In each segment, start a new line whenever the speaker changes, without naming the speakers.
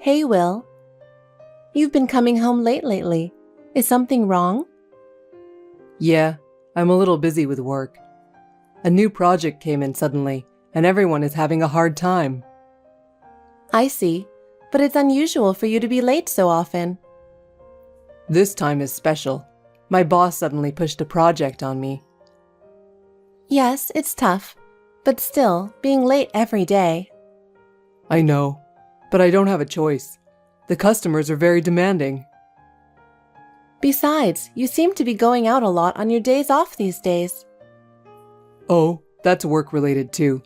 Hey, Will. You've been coming home late lately. Is something wrong?
Yeah, I'm a little busy with work. A new project came in suddenly, and everyone is having a hard time.
I see, but it's unusual for you to be late so often.
This time is special. My boss suddenly pushed a project on me.
Yes, it's tough, but still, being late every day.
I know, but I don't have a choice. The customers are very demanding.
Besides, you seem to be going out a lot on your days off these days.
Oh, that's work-related too.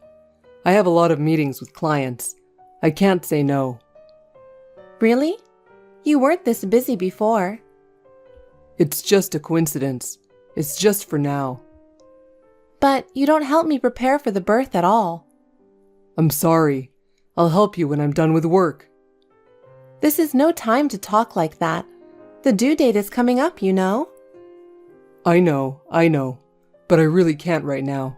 I have a lot of meetings with clients. I can't say no.
Really? You weren't this busy before.
It's just a coincidence. It's just for now.
But you don't help me prepare for the birth at all.
I'm sorry. I'll help you when I'm done with work.
This is no time to talk like that. The due date is coming up, you know.
I know, but I really can't right now.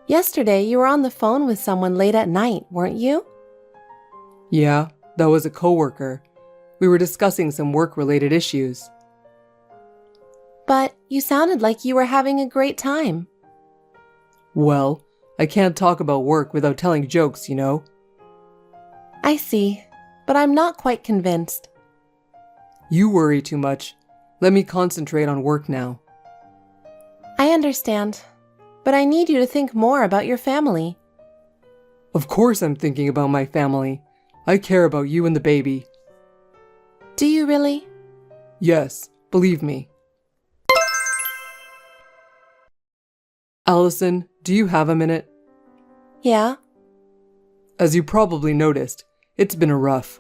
Yesterday, you were on the phone with someone late at night, weren't you?
Yeah, that was a coworker. We were discussing some work-related issues.
But you sounded like you were having a great time.
Well, I can't talk about work without telling jokes, you know.
I see, but I'm not quite convinced.
You worry too much. Let me concentrate on work now.
I understand, but I need you to think more about your family.
Of course I'm thinking about my family. I care about you and the baby.
Do you really?
Yes, believe me. Allison, do you have a minute?
Yeah?
As you probably noticed, it's been a rough.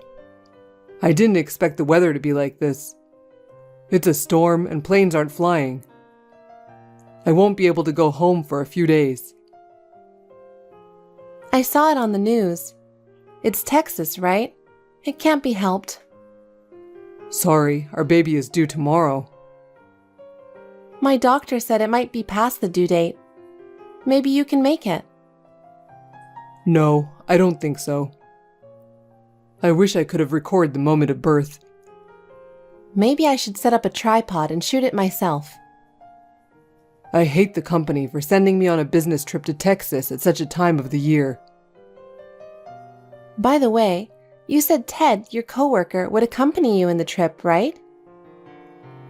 I didn't expect the weather to be like this. It's a storm and planes aren't flying. I won't be able to go home for a few days.
I saw it on the news. It's Texas, right? It can't be helped.
Sorry, our baby is due tomorrow.
My doctor said it might be past the due date. Maybe you can make it.
No, I don't think so. I wish I could have recorded the moment of birth.
Maybe I should set up a tripod and shoot it myself.
I hate the company for sending me on a business trip to Texas at such a time of the year.
By the way, you said Ted, your coworker, would accompany you in the trip, right?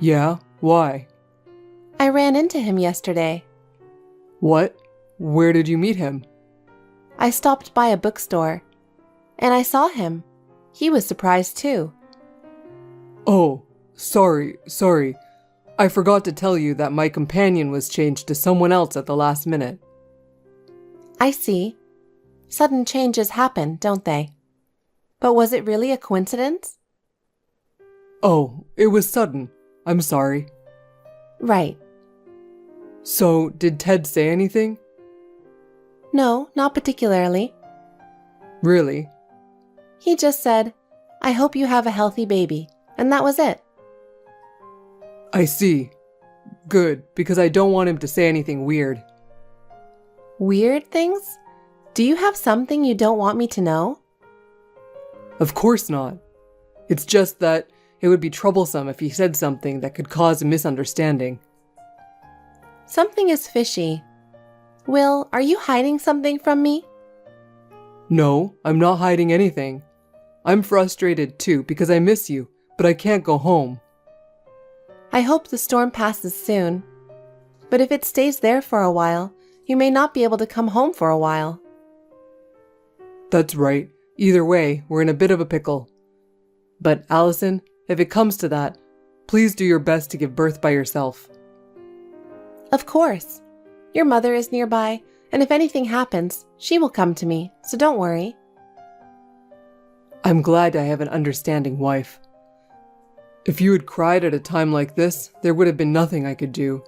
Yeah? Why?
I ran into him yesterday.
What? Where did you meet him?
I stopped by a bookstore, and I saw him. He was surprised too.
Oh, sorry. I forgot to tell you that my companion was changed to someone else at the last minute.
I see. Sudden changes happen, don't they? But was it really a coincidence?
Oh, it was sudden. I'm sorry.
Right.
So, did Ted say anything?
No, not particularly.
Really?
He just said, "I hope you have a healthy baby," and that was it.
I see. Good, because I don't want him to say anything weird.
Weird things? Do you have something you don't want me to know?
Of course not. It's just that it would be troublesome if he said something that could cause a misunderstanding.
Something is fishy. Will, are you hiding something from me?
No, I'm not hiding anything. I'm frustrated too because I miss you, but I can't go home.
I hope the storm passes soon. But if it stays there for a while, you may not be able to come home for a while.
That's right. Either way, we're in a bit of a pickle. But Allison, if it comes to that, please do your best to give birth by yourself.
Of course. Your mother is nearby, and if anything happens, she will come to me, so don't worry.
I'm glad I have an understanding wife. If you had cried at a time like this, there would have been nothing I could do.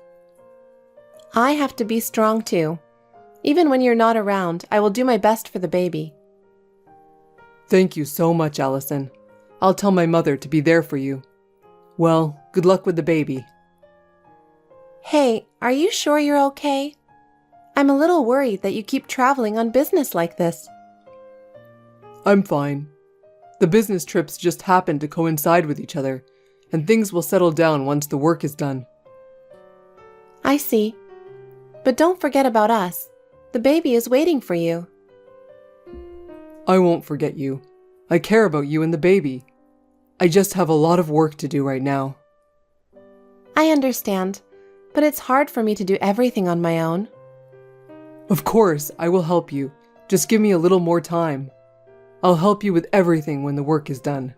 I have to be strong too. Even when you're not around, I will do my best for the baby.
Thank you so much, Allison. I'll tell my mother to be there for you. Well, good luck with the baby.
Hey, are you sure you're okay? I'm a little worried that you keep traveling on business like this.
I'm fine. The business trips just happen to coincide with each other, and things will settle down once the work is done.
I see. But don't forget about us. The baby is waiting for you.
I won't forget you. I care about you and the baby. I just have a lot of work to do right now.
I understand, but it's hard for me to do everything on my own.
Of course, I will help you. Just give me a little more time. I'll help you with everything when the work is done.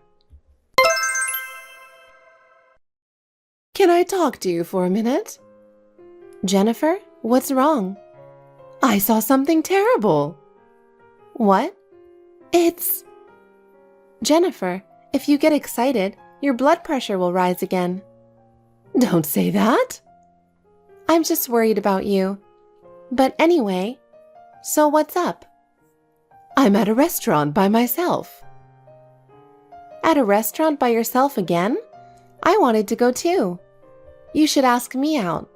Can I talk to you for a minute? Jennifer, what's wrong? I saw something terrible. What? It's... Jennifer, if you get excited, your blood pressure will rise again. Don't say that. I'm just worried about you. But anyway, so what's up? I'm at a restaurant by myself. At a restaurant by yourself again? I wanted to go too. You should ask me out.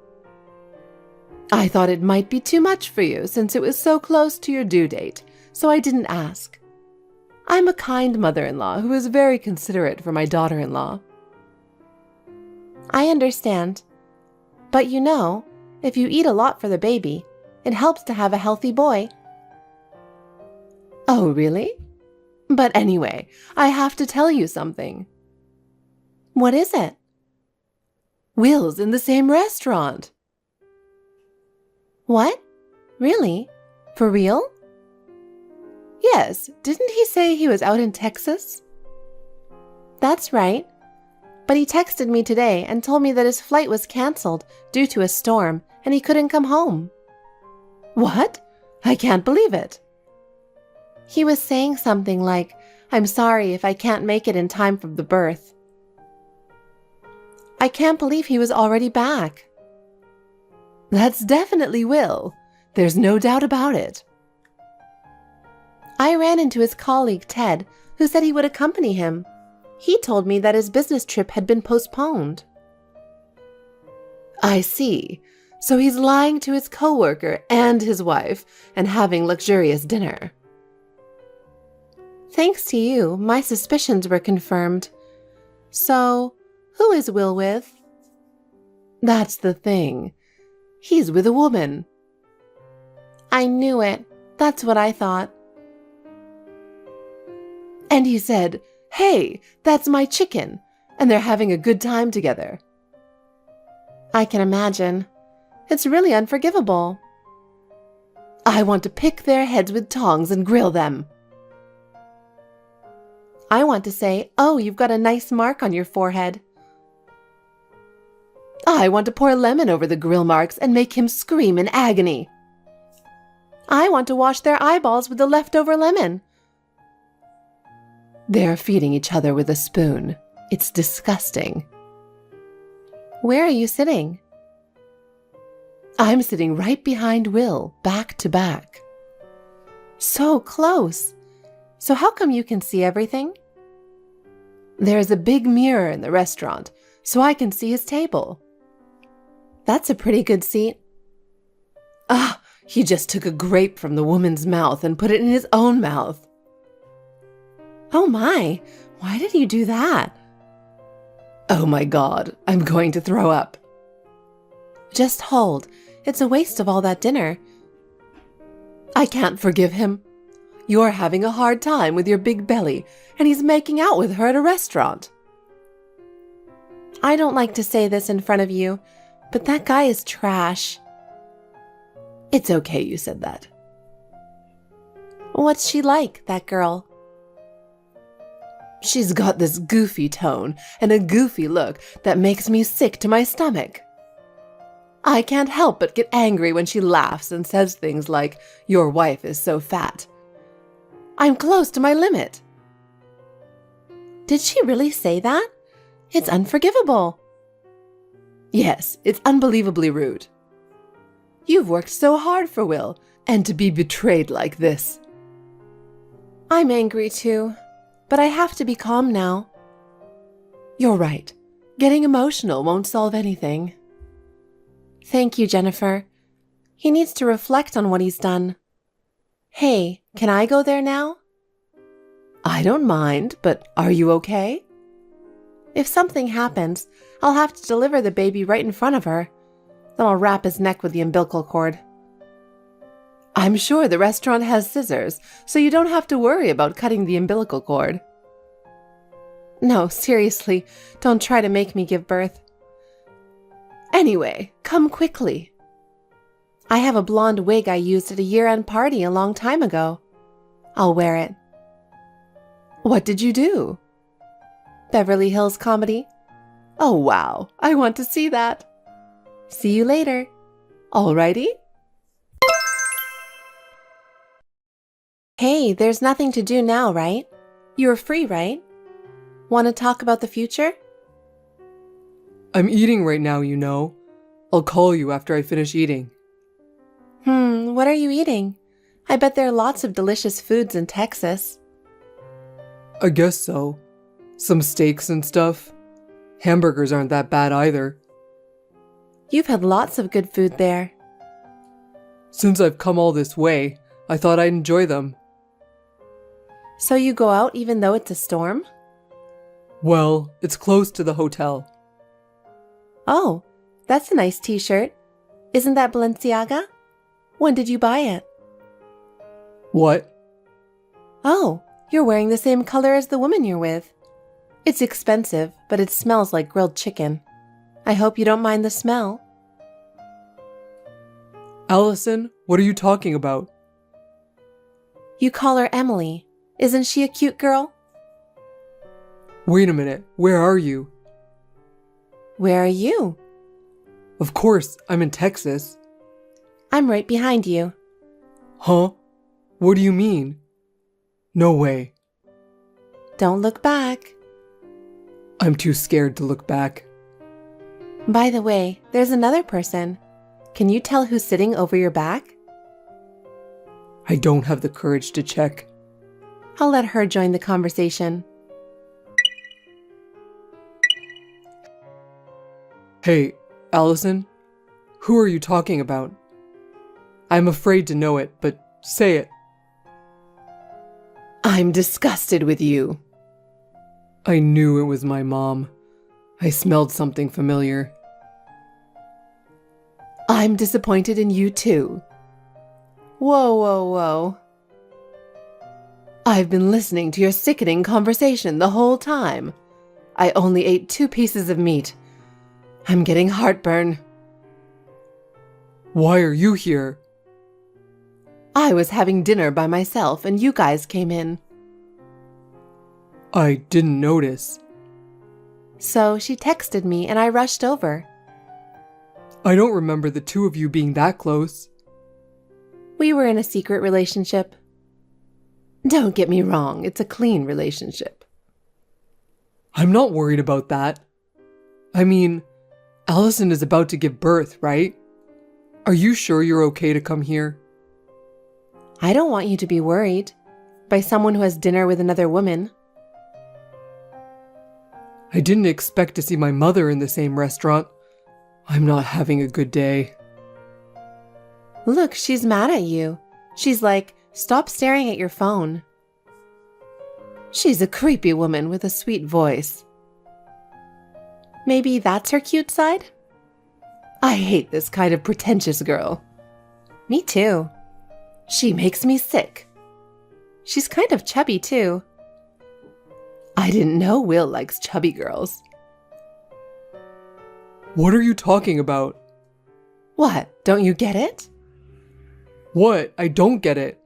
I thought it might be too much for you since it was so close to your due date, so I didn't ask. I'm a kind mother-in-law who is very considerate for my daughter-in-law. I understand. But you know, if you eat a lot for the baby, it helps to have a healthy boy. Oh, really? But anyway, I have to tell you something. What is it? Will's in the same restaurant. What? Really? For real? Yes, didn't he say he was out in Texas? That's right. But he texted me today and told me that his flight was canceled due to a storm and he couldn't come home. What? I can't believe it. He was saying something like, I'm sorry if I can't make it in time for the birth. I can't believe he was already back. That's definitely Will. There's no doubt about it. I ran into his colleague Ted, who said he would accompany him. He told me that his business trip had been postponed. I see. So he's lying to his coworker and his wife and having luxurious dinner. Thanks to you, my suspicions were confirmed. So, who is Will with? That's the thing. He's with a woman. I knew it. That's what I thought. And he said, hey, that's my chicken, and they're having a good time together. I can imagine. It's really unforgivable. I want to pick their heads with tongs and grill them. I want to say, oh, you've got a nice mark on your forehead. I want to pour lemon over the grill marks and make him scream in agony. I want to wash their eyeballs with the leftover lemon. They're feeding each other with a spoon. It's disgusting. Where are you sitting? I'm sitting right behind Will, back to back. So close. So how come you can see everything? There's a big mirror in the restaurant, so I can see his table. That's a pretty good seat. Ah, he just took a grape from the woman's mouth and put it in his own mouth. Oh my, why did you do that? Oh my God, I'm going to throw up. Just hold. It's a waste of all that dinner. I can't forgive him. You're having a hard time with your big belly, and he's making out with her at a restaurant. I don't like to say this in front of you, but that guy is trash. It's okay you said that. What's she like, that girl? She's got this goofy tone and a goofy look that makes me sick to my stomach. I can't help but get angry when she laughs and says things like, your wife is so fat. I'm close to my limit. Did she really say that? It's unforgivable. Yes, it's unbelievably rude. You've worked so hard for Will, and to be betrayed like this. I'm angry too, but I have to be calm now. You're right. Getting emotional won't solve anything. Thank you, Jennifer. He needs to reflect on what he's done. Hey, can I go there now? I don't mind, but are you okay? If something happens, I'll have to deliver the baby right in front of her. Then I'll wrap his neck with the umbilical cord. I'm sure the restaurant has scissors, so you don't have to worry about cutting the umbilical cord. No, seriously, don't try to make me give birth. Anyway, come quickly. I have a blonde wig I used at a year-end party a long time ago. I'll wear it. What did you do? Beverly Hills comedy? Oh wow, I want to see that. See you later. Alrighty? Hey, there's nothing to do now, right? You're free, right? Want to talk about the future?
I'm eating right now, you know. I'll call you after I finish eating.
What are you eating? I bet there are lots of delicious foods in Texas.
I guess so. Some steaks and stuff. Hamburgers aren't that bad either.
You've had lots of good food there.
Since I've come all this way, I thought I'd enjoy them.
So you go out even though it's a storm?
Well, it's close to the hotel.
Oh, that's a nice t-shirt. Isn't that Balenciaga? When did you buy it?
What?
Oh, you're wearing the same color as the woman you're with. It's expensive, but it smells like grilled chicken. I hope you don't mind the smell.
Allison, what are you talking about?
You call her Emily. Isn't she a cute girl?
Wait a minute, where are you?
Where are you?
Of course, I'm in Texas.
I'm right behind you.
Huh? What do you mean? No way.
Don't look back.
I'm too scared to look back.
By the way, there's another person. Can you tell who's sitting over your back?
I don't have the courage to check.
I'll let her join the conversation.
Hey, Allison, who are you talking about? I'm afraid to know it, but say it.
I'm disgusted with you.
I knew it was my mom. I smelled something familiar.
I'm disappointed in you too. Whoa, whoa, whoa. I've been listening to your sickening conversation the whole time. I only ate 2 pieces of meat. I'm getting heartburn.
Why are you here?
I was having dinner by myself and you guys came in.
I didn't notice.
So she texted me and I rushed over.
I don't remember the two of you being that close.
We were in a secret relationship. Don't get me wrong, it's a clean relationship.
I'm not worried about that. I mean, Allison is about to give birth, right? Are you sure you're okay to come here?
I don't want you to be worried by someone who has dinner with another woman.
I didn't expect to see my mother in the same restaurant. I'm not having a good day.
Look, she's mad at you. She's like, stop staring at your phone. She's a creepy woman with a sweet voice. Maybe that's her cute side? I hate this kind of pretentious girl. Me too. She makes me sick. She's kind of chubby too. I didn't know Will likes chubby girls.
What are you talking about?
What, don't you get it?
What? I don't get it.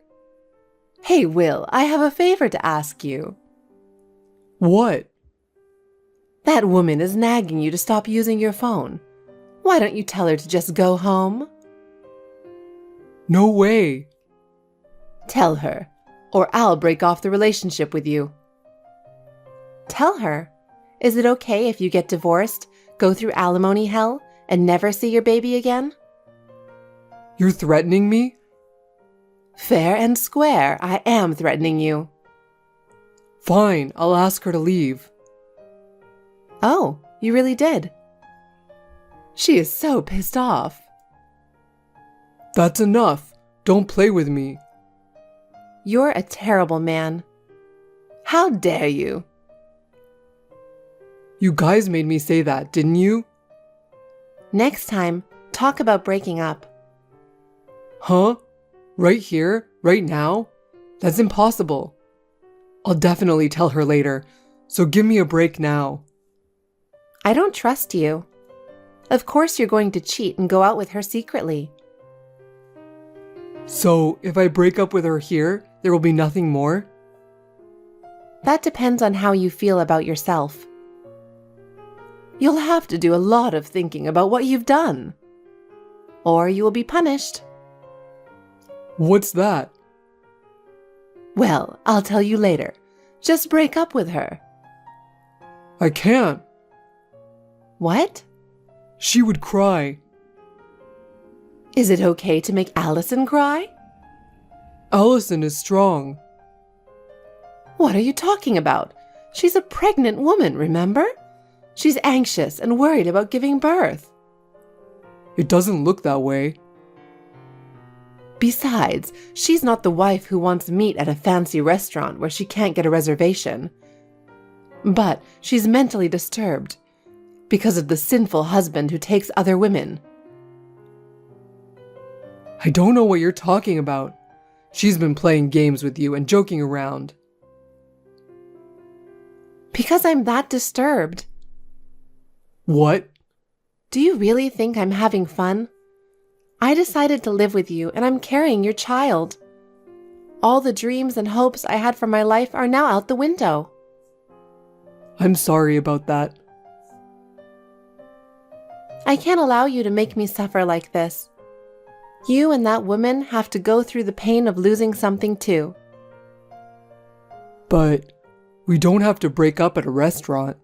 Hey, Will, I have a favor to ask you.
What?
That woman is nagging you to stop using your phone. Why don't you tell her to just go home?
No way.
Tell her, or I'll break off the relationship with you. Tell her. Is it okay if you get divorced, go through alimony hell, and never see your baby again?
You're threatening me?
Fair and square, I am threatening you.
Fine, I'll ask her to leave.
Oh, you really did? She is so pissed off.
That's enough. Don't play with me.
You're a terrible man. How dare you?
You guys made me say that, didn't you?
Next time, talk about breaking up.
Huh? Right here? Right now? That's impossible. I'll definitely tell her later, so give me a break now.
I don't trust you. Of course you're going to cheat and go out with her secretly.
So, if I break up with her here, there will be nothing more?
That depends on how you feel about yourself. You'll have to do a lot of thinking about what you've done. Or you will be punished.
What's that?
Well, I'll tell you later. Just break up with her.
I can't.
What?
She would cry.
Is it okay to make Allison cry?
Allison is strong.
What are you talking about? She's a pregnant woman, remember? She's anxious and worried about giving birth.
It doesn't look that way.
Besides, she's not the wife who wants meat at a fancy restaurant where she can't get a reservation. But she's mentally disturbed because of the sinful husband who takes other women.
I don't know what you're talking about. She's been playing games with you and joking around.
Because I'm that disturbed.
What?
Do you really think I'm having fun? I decided to live with you and I'm carrying your child. All the dreams and hopes I had for my life are now out the window.
I'm sorry about that.
I can't allow you to make me suffer like this. You and that woman have to go through the pain of losing something too.
But we don't have to break up at a restaurant.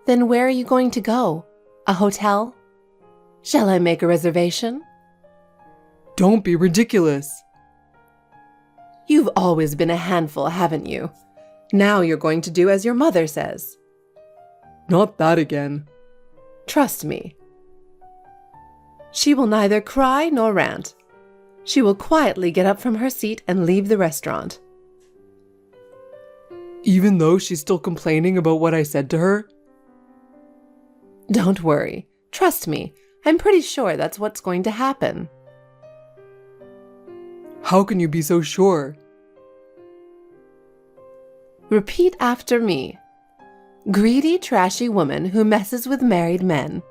Then where are you going to go? A hotel? Shall I make a reservation?
Don't be ridiculous.
You've always been a handful, haven't you? Now you're going to do as your mother says.
Not that again.
Trust me. She will neither cry nor rant. She will quietly get up from her seat and leave the restaurant.
Even though she's still complaining about what I said to her?
Don't worry. Trust me. I'm pretty sure that's what's going to happen.
How can you be so sure?
Repeat after me. Greedy, trashy woman who messes with married men.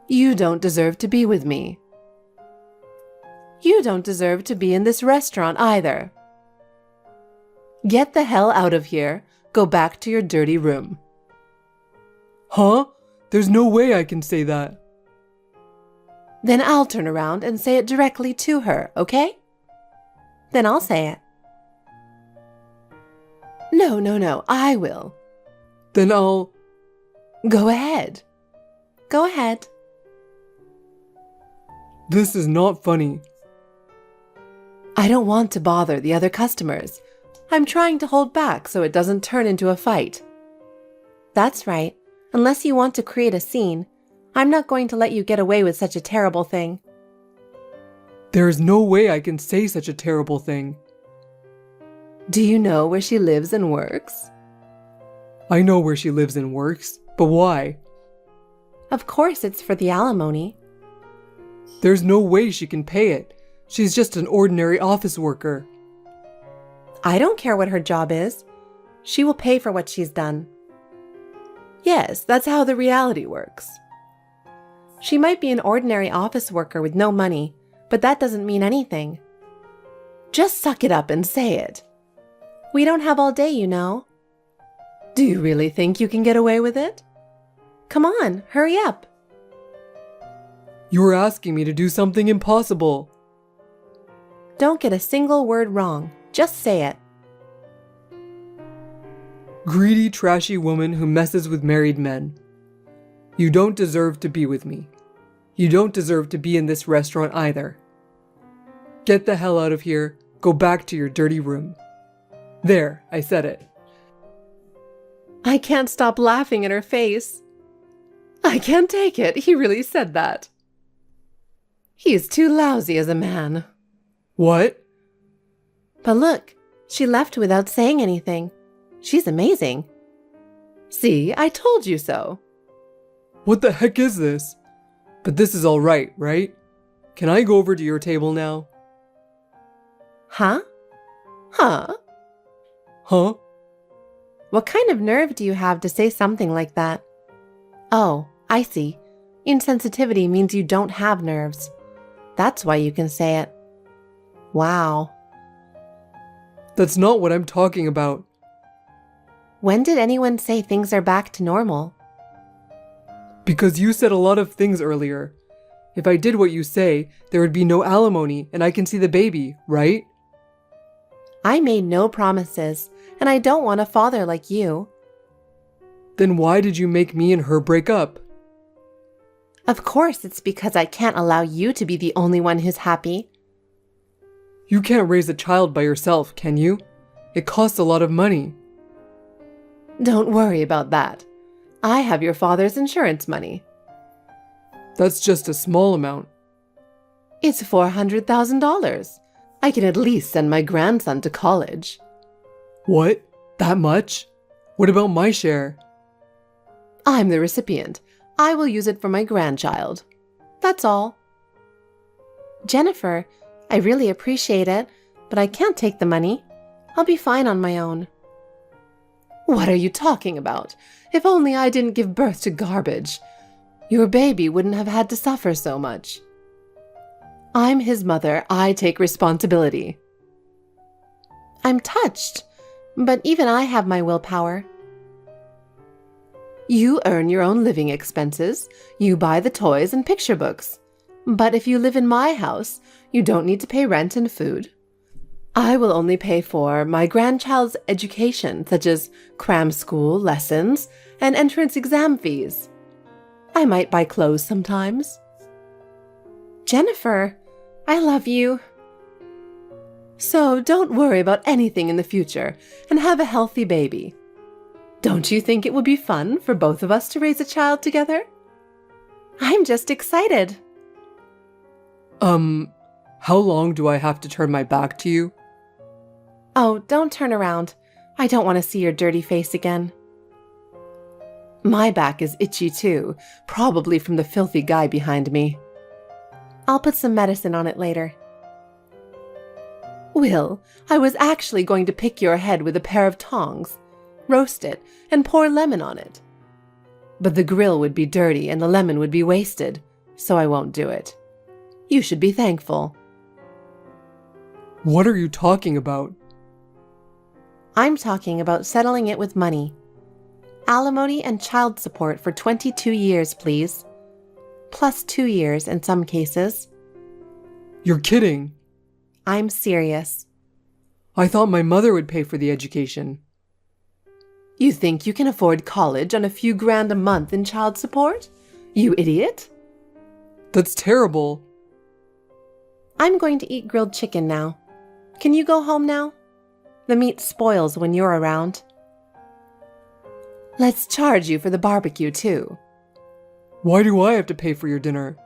You don't deserve to be with me. You don't deserve to be in this restaurant either. Get the hell out of here. Go back to your dirty room.
Huh? There's no way I can say that.
Then I'll turn around and say it directly to her, okay? Then I'll say it. No, I will.
Then I'll...
Go ahead. Go ahead.
This is not funny.
I don't want to bother the other customers. I'm trying to hold back so it doesn't turn into a fight. That's right. Unless you want to create a scene, I'm not going to let you get away with such a terrible thing.
There is no way I can say such a terrible thing.
Do you know where she lives and works?
I know where she lives and works, but why?
Of course it's for the alimony.
There's no way she can pay it. She's just an ordinary office worker.
I don't care what her job is. She will pay for what she's done. Yes, that's how the reality works. She might be an ordinary office worker with no money, but that doesn't mean anything. Just suck it up and say it. We don't have all day, you know. Do you really think you can get away with it? Come on, hurry up.
You're asking me to do something impossible.
Don't get a single word wrong. Just say it.
Greedy, trashy woman who messes with married men. You don't deserve to be with me. You don't deserve to be in this restaurant either. Get the hell out of here. Go back to your dirty room. There, I said it.
I can't stop laughing in her face. I can't take it. He really said that. He is too lousy as a man.
What?
But look, She left without saying anything. She's amazing. See, I told you so.
What the heck is this? But this is all right? Can I go over to your table now?
Huh? Huh?
Huh?
What kind of nerve do you have to say something like that? Oh, I see. Insensitivity means you don't have nerves. That's why you can say it. Wow.
That's not what I'm talking about.
When did anyone say things are back to normal?
Because you said a lot of things earlier. If I did what you say, there would be no alimony and I can see the baby, right?
I made no promises, and I don't want a father like you.
Then why did you make me and her break up?
Of course, it's because I can't allow you to be the only one who's happy.
You can't raise a child by yourself, can you? It costs a lot of money.
Don't worry about that. I have your father's insurance money.
That's just a small amount.
It's $400,000. I can at least send my grandson to college.
What? That much? What about my share?
I'm the recipient. I will use it for my grandchild. That's all. Jennifer, I really appreciate it, but I can't take the money. I'll be fine on my own. What are you talking about? If only I didn't give birth to garbage. Your baby wouldn't have had to suffer so much. I'm his mother. I take responsibility. I'm touched, but even I have my willpower. You earn your own living expenses. You buy the toys and picture books. But if you live in my house, you don't need to pay rent and food. I will only pay for my grandchild's education, such as cram school lessons and entrance exam fees. I might buy clothes sometimes. Jennifer, I love you. So don't worry about anything in the future and have a healthy baby. Don't you think it would be fun for both of us to raise a child together? I'm just excited.
How long do I have to turn my back to you?
Oh, don't turn around. I don't want to see your dirty face again. My back is itchy too, probably from the filthy guy behind me. I'll put some medicine on it later. Will, I was actually going to pick your head with a pair of tongs, roast it, and pour lemon on it. But the grill would be dirty and the lemon would be wasted, so I won't do it. You should be thankful.
What are you talking about?
I'm talking about settling it with money. Alimony and child support for 22 years, please. Plus 2 years in some cases.
You're kidding.
I'm serious.
I thought my mother would pay for the education.
You think you can afford college on a few grand a month in child support? You idiot!
That's terrible.
I'm going to eat grilled chicken now. Can you go home now? The meat spoils when you're around. Let's charge you for the barbecue, too.
Why do I have to pay for your dinner?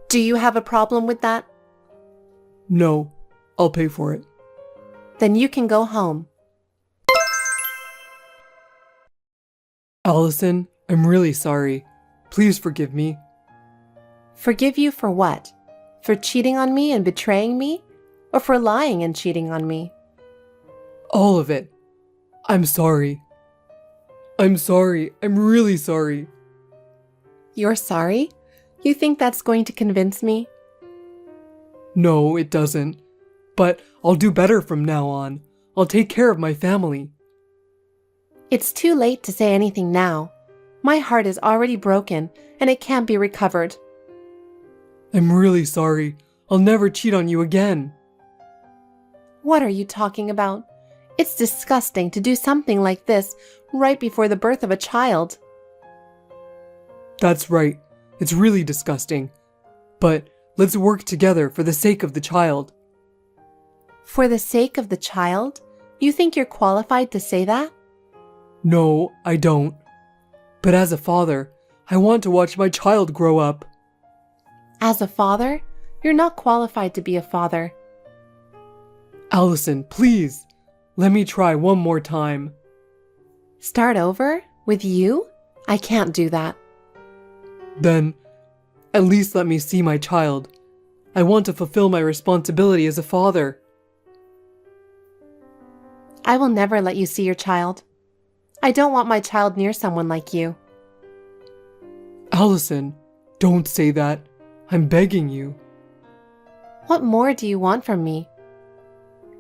Do you have a problem with that?
No, I'll pay for it.
Then you can go home.
Allison, I'm really sorry. Please forgive me.
Forgive you for what? For cheating on me and betraying me? Or for lying and cheating on me?
All of it. I'm sorry. I'm sorry. I'm really sorry.
You're sorry? You think that's going to convince me?
No, it doesn't. But I'll do better from now on. I'll take care of my family.
It's too late to say anything now. My heart is already broken, and it can't be recovered.
I'm really sorry. I'll never cheat on you again.
What are you talking about? It's disgusting to do something like this right before the birth of a child.
That's right. It's really disgusting. But let's work together for the sake of the child.
For the sake of the child? You think you're qualified to say that?
No, I don't. But as a father, I want to watch my child grow up.
As a father, you're not qualified to be a father.
Allison, please, let me try one more time.
Start over? With you? I can't do that.
Then, at least let me see my child. I want to fulfill my responsibility as a father.
I will never let you see your child. I don't want my child near someone like you.
Allison, don't say that. I'm begging you.
What more do you want from me?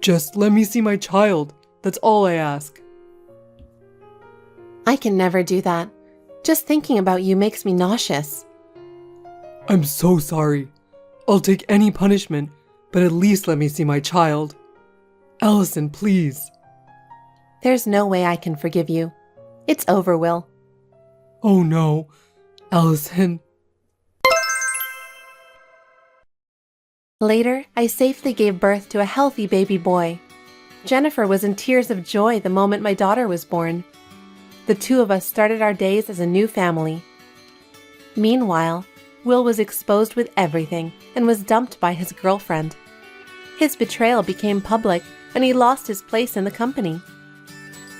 Just let me see my child. That's all I ask.
I can never do that. Just thinking about you makes me nauseous.
I'm so sorry. I'll take any punishment, but at least let me see my child. Allison, please.
There's no way I can forgive you. It's over, Will.
Oh no, Allison.
Later, I safely gave birth to a healthy baby boy. Jennifer was in tears of joy the moment my daughter was born. The two of us started our days as a new family. Meanwhile, Will was exposed with everything and was dumped by his girlfriend. His betrayal became public and he lost his place in the company.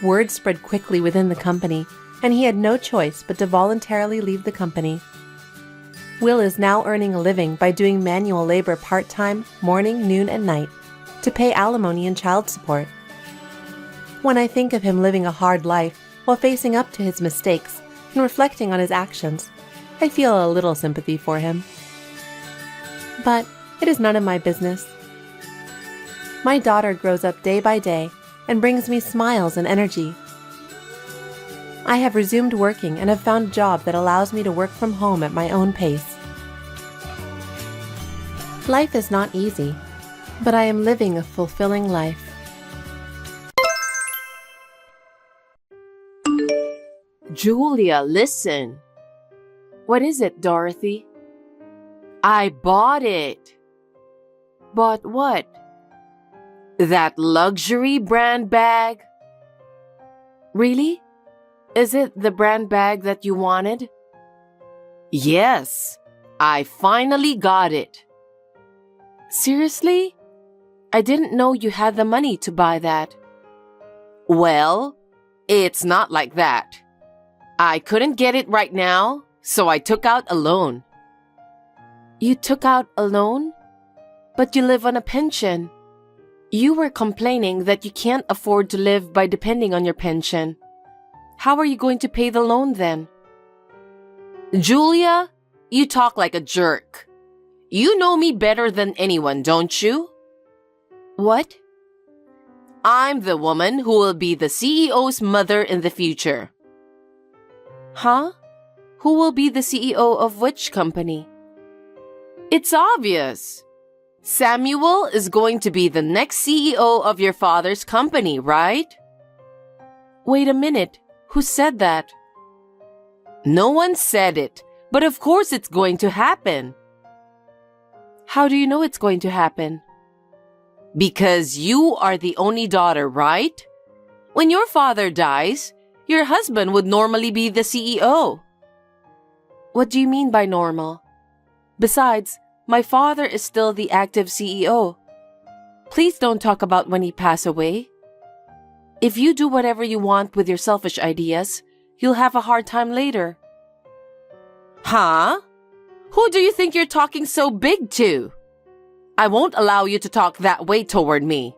Word spread quickly within the company, and he had no choice but to voluntarily leave the company. Will is now earning a living by doing manual labor part-time, morning, noon, and night, to pay alimony and child support. When I think of him living a hard life while facing up to his mistakes and reflecting on his actions, I feel a little sympathy for him. But it is none of my business. My daughter grows up day by day and brings me smiles and energy. I have resumed working and have found a job that allows me to work from home at my own pace. Life is not easy, but I am living a fulfilling life.
Julia, listen. What is it, Dorothy? I bought it. Bought what? That luxury brand bag? Really? Is it the brand bag that you wanted? Yes, I finally got it. Seriously? I didn't know you had the money to buy that. Well, it's not like that. I couldn't get it right now, so I took out a loan. You took out a loan? But you live on a pension. You were complaining that you can't afford to live by depending on your pension. How are you going to pay the loan then? Julia, you talk like a jerk. You know me better than anyone, don't you? What? I'm the woman who will be the CEO's mother in the future. Huh? Who will be the CEO of which company? It's obvious. Samuel is going to be the next CEO of your father's company, right? Wait a minute. Who said that? No one said it, but of course it's going to happen. How do you know it's going to happen? Because you are the only daughter, right? When your father dies, your husband would normally be the CEO. What do you mean by normal? Besides, my father is still the active CEO. Please don't talk about when he passed away. If you do whatever you want with your selfish ideas, you'll have a hard time later. Huh? Who do you think you're talking so big to? I won't allow you to talk that way toward me.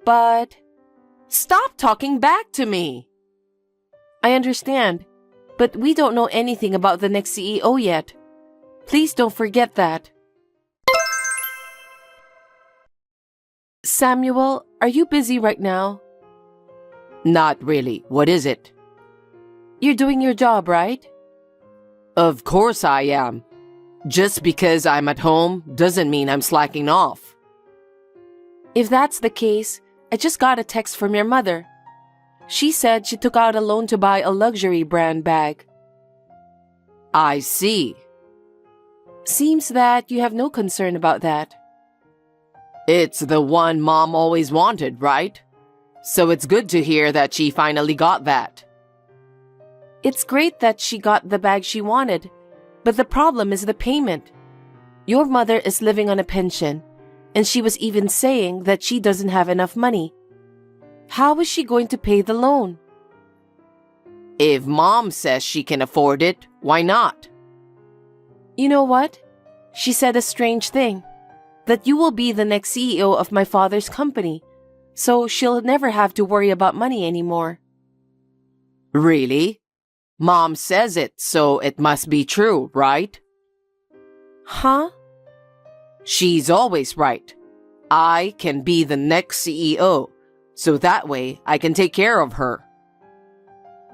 But stop talking back to me. I understand, but we don't know anything about the next CEO yet. Please don't forget that. Samuel, are you busy right now? Not really. What is it? You're doing your job, right? Of course I am. Just because I'm at home doesn't mean I'm slacking off. If that's the case, I just got a text from your mother. She said she took out a loan to buy a luxury brand bag. I see. Seems that you have no concern about that. It's the one Mom always wanted, right? So it's good to hear that she finally got that. It's great that she got the bag she wanted, but the problem is the payment. Your mother is living on a pension, and she was even saying that she doesn't have enough money. How is she going to pay the loan? If Mom says she can afford it, why not? You know what? She said a strange thing, that you will be the next CEO of my father's company, so she'll never have to worry about money anymore. Really? Mom says it, so it must be true, right? Huh? She's always right. I can be the next CEO, so that way I can take care of her.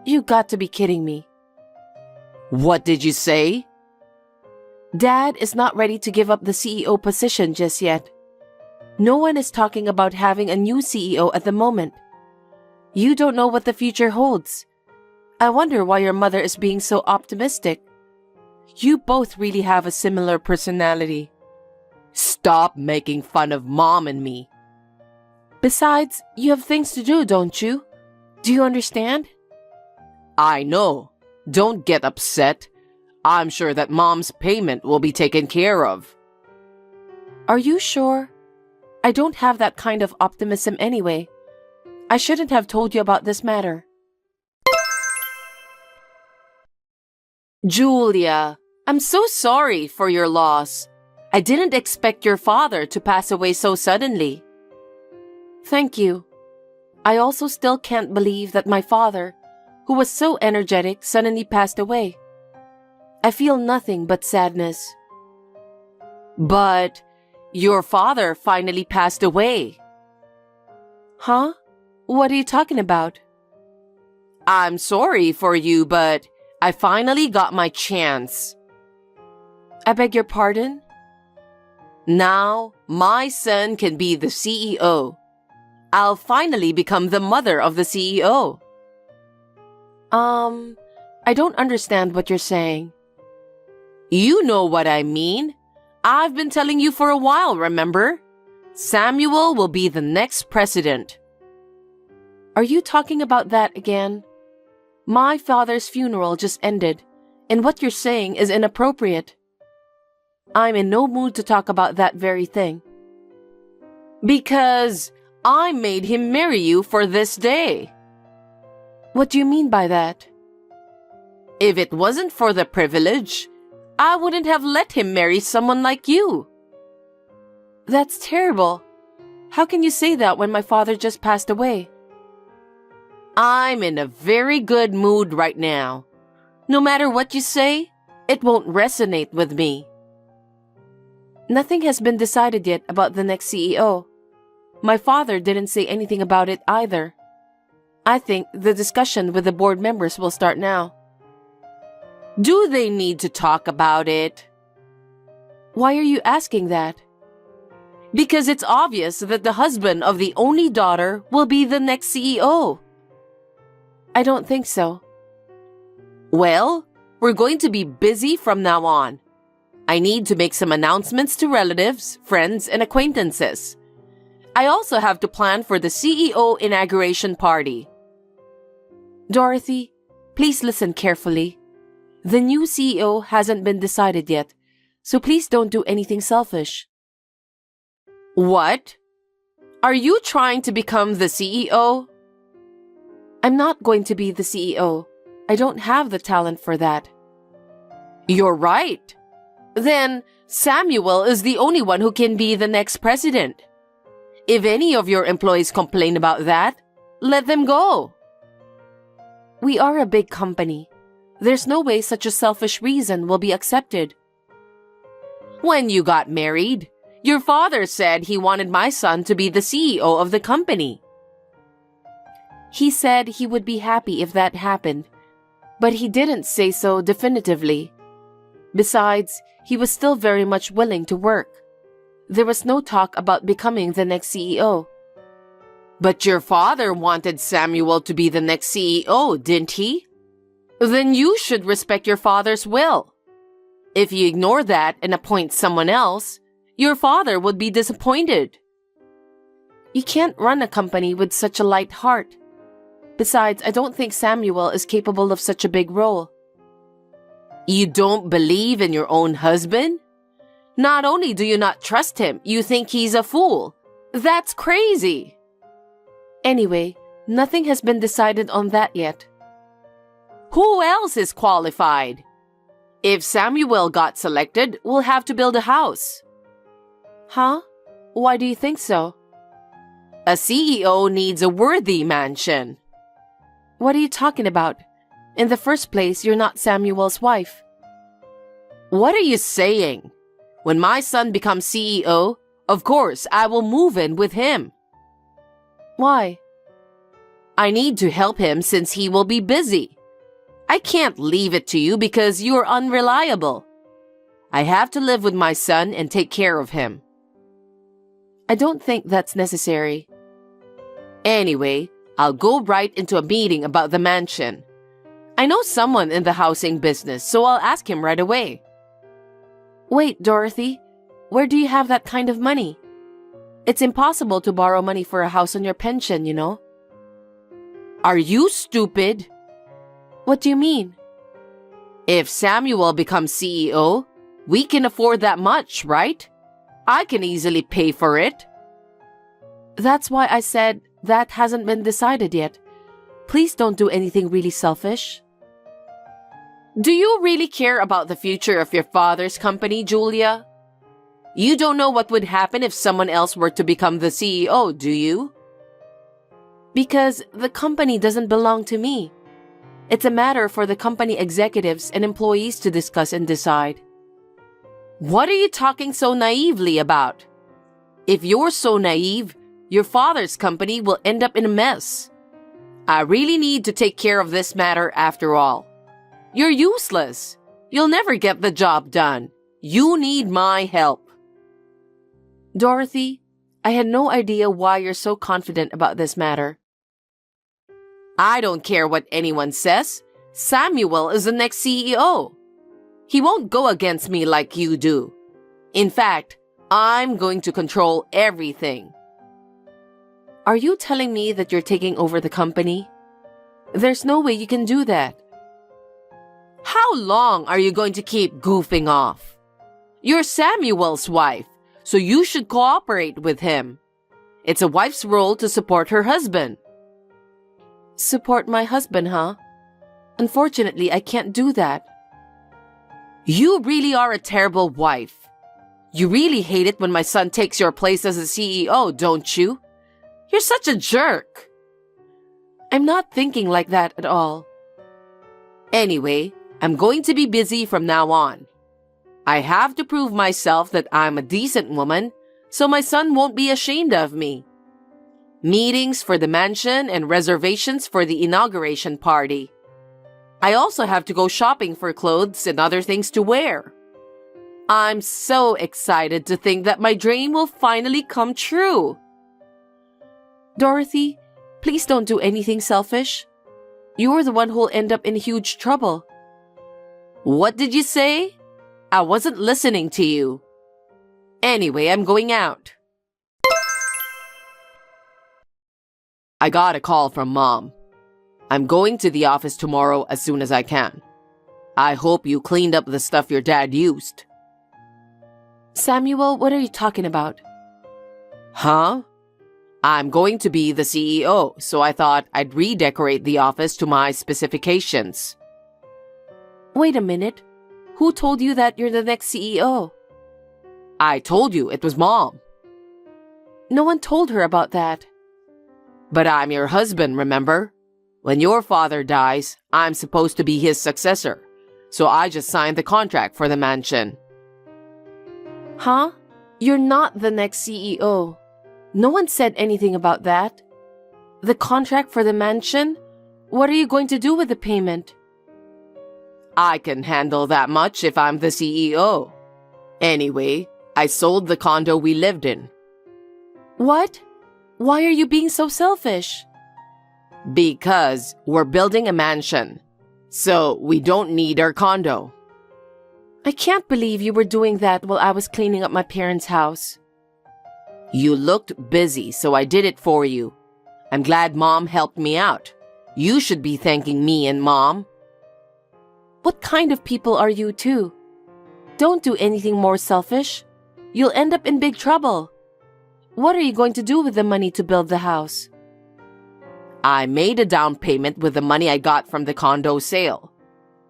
You got to be kidding me. What did you say? Dad is not ready to give up the CEO position just yet. No one is talking about having a new CEO at the moment. You don't know what the future holds. I wonder why your mother is being so optimistic. You both really have a similar personality. Stop making fun of Mom and me. Besides, you have things to do, don't you? Do you understand? I know. Don't get upset. I'm sure that Mom's payment will be taken care of. Are you sure? I don't have that kind of optimism anyway. I shouldn't have told you about this matter. Julia, I'm so sorry for your loss. I didn't expect your father to pass away so suddenly. Thank you. I also still can't believe that my father, who was so energetic, suddenly passed away. I feel nothing but sadness. But your father finally passed away. Huh? What are you talking about? I'm sorry for you, but I finally got my chance. I beg your pardon? Now, my son can be the CEO. I'll finally become the mother of the CEO. I don't understand what you're saying. You know what I mean. I've been telling you for a while, remember? Samuel will be the next president. Are you talking about that again? My father's funeral just ended, and what you're saying is inappropriate. I'm in no mood to talk about that very thing. Because I made him marry you for this day. What do you mean by that? If it wasn't for the privilege, I wouldn't have let him marry someone like you. That's terrible. How can you say that when my father just passed away? I'm in a very good mood right now. No matter what you say, it won't resonate with me. Nothing has been decided yet about the next CEO. My father didn't say anything about it either. I think the discussion with the board members will start now. Do they need to talk about it? Why are you asking that? Because it's obvious that the husband of the only daughter will be the next CEO. I don't think so. Well, we're going to be busy from now on. I need to make some announcements to relatives, friends, and acquaintances. I also have to plan for the CEO inauguration party. Dorothy, please listen carefully. The new CEO hasn't been decided yet, so please don't do anything selfish. What? Are you trying to become the CEO? I'm not going to be the CEO. I don't have the talent for that. You're right. Then Samuel is the only one who can be the next president. If any of your employees complain about that, let them go. We are a big company. There's no way such a selfish reason will be accepted. When you got married, your father said he wanted my son to be the CEO of the company. He said he would be happy if that happened, but he didn't say so definitively. Besides, he was still very much willing to work. There was no talk about becoming the next CEO. But your father wanted Samuel to be the next CEO, didn't he? Then you should respect your father's will. If you ignore that and appoint someone else, your father would be disappointed. You can't run a company with such a light heart. Besides, I don't think Samuel is capable of such a big role. You don't believe in your own husband? Not only do you not trust him, you think he's a fool. That's crazy.
Anyway, nothing has been decided on that yet.
Who else is qualified? If Samuel got selected, we'll have to build a house.
Huh? Why do you think so?
A CEO needs a worthy mansion.
What are you talking about? In the first place, you're not Samuel's wife.
What are you saying? When my son becomes CEO, of course, I will move in with him.
Why?
I need to help him since he will be busy. I can't leave it to you because you're unreliable. I have to live with my son and take care of him.
I don't think that's necessary.
Anyway, I'll go right into a meeting about the mansion. I know someone in the housing business, so I'll ask him right away.
Wait, Dorothy, where do you have that kind of money? It's impossible to borrow money for a house on your pension, you know.
Are you stupid?
What do you mean?
If Samuel becomes CEO, we can afford that much, right? I can easily pay for it.
That's why I said that hasn't been decided yet. Please don't do anything really selfish.
Do you really care about the future of your father's company, Julia? You don't know what would happen if someone else were to become the CEO, do you?
Because the company doesn't belong to me. It's a matter for the company executives and employees to discuss and decide.
What are you talking so naively about? If you're so naive, your father's company will end up in a mess. I really need to take care of this matter after all. You're useless. You'll never get the job done. You need my help.
Dorothy, I had no idea why you're so confident about this matter.
I don't care what anyone says. Samuel is the next CEO. He won't go against me like you do. In fact, I'm going to control everything.
Are you telling me that you're taking over the company? There's no way you can do that.
How long are you going to keep goofing off? You're Samuel's wife, so you should cooperate with him. It's a wife's role to support her husband.
Support my husband, huh? Unfortunately, I can't do that.
You really are a terrible wife. You really hate it when my son takes your place as a CEO, don't you? You're such a jerk.
I'm not thinking like that at all.
Anyway, I'm going to be busy from now on. I have to prove myself that I'm a decent woman, so my son won't be ashamed of me. Meetings for the mansion and reservations for the inauguration party. I also have to go shopping for clothes and other things to wear. I'm so excited to think that my dream will finally come true.
Dorothy, please don't do anything selfish. You're the one who'll end up in huge trouble.
What did you say? I wasn't listening to you. Anyway, I'm going out. I got a call from Mom. I'm going to the office tomorrow as soon as I can. I hope you cleaned up the stuff your dad used.
Samuel, what are you talking about?
Huh? I'm going to be the CEO, so I thought I'd redecorate the office to my specifications.
Wait a minute. Who told you that you're the next CEO?
I told you it was Mom.
No one told her about that.
But I'm your husband, remember? When your father dies, I'm supposed to be his successor, so I just signed the contract for the mansion.
Huh? You're not the next CEO. No one said anything about that. The contract for the mansion? What are you going to do with the payment?
I can handle that much if I'm the CEO. Anyway, I sold the condo we lived in.
What? Why are you being so selfish?
Because we're building a mansion, so we don't need our condo.
I can't believe you were doing that while I was cleaning up my parents' house.
You looked busy, so I did it for you. I'm glad Mom helped me out. You should be thanking me and Mom.
What kind of people are you too? Don't do anything more selfish.
you'll end up in big trouble. What are you going to do with the money to build the house? I made a down payment with the money I got from the condo sale.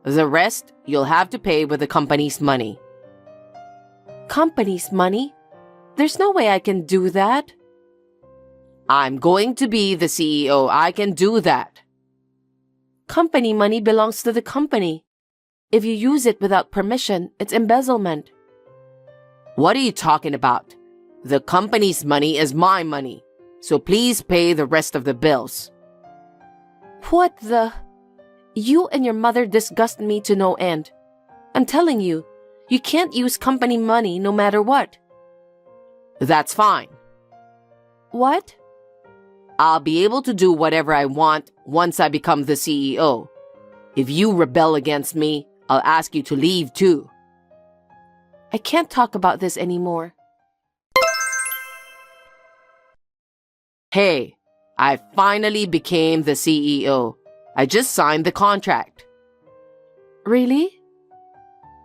The rest, you'll have to pay with the company's money. Company's money? There's no way I can do that. I'm going to be the CEO. I can do that. Company money belongs to the company. If you use it without permission, it's embezzlement. What are you talking about? The company's money is my money, so please pay the rest of the bills. What the? You and your mother disgust me to no end. I'm telling you, you can't use company money no matter what. That's fine. What? I'll be able to do whatever I want once I become the CEO. If you rebel against me, I'll ask you to leave too. I can't talk about this anymore. Hey, I finally became the CEO. I just signed the contract. Really?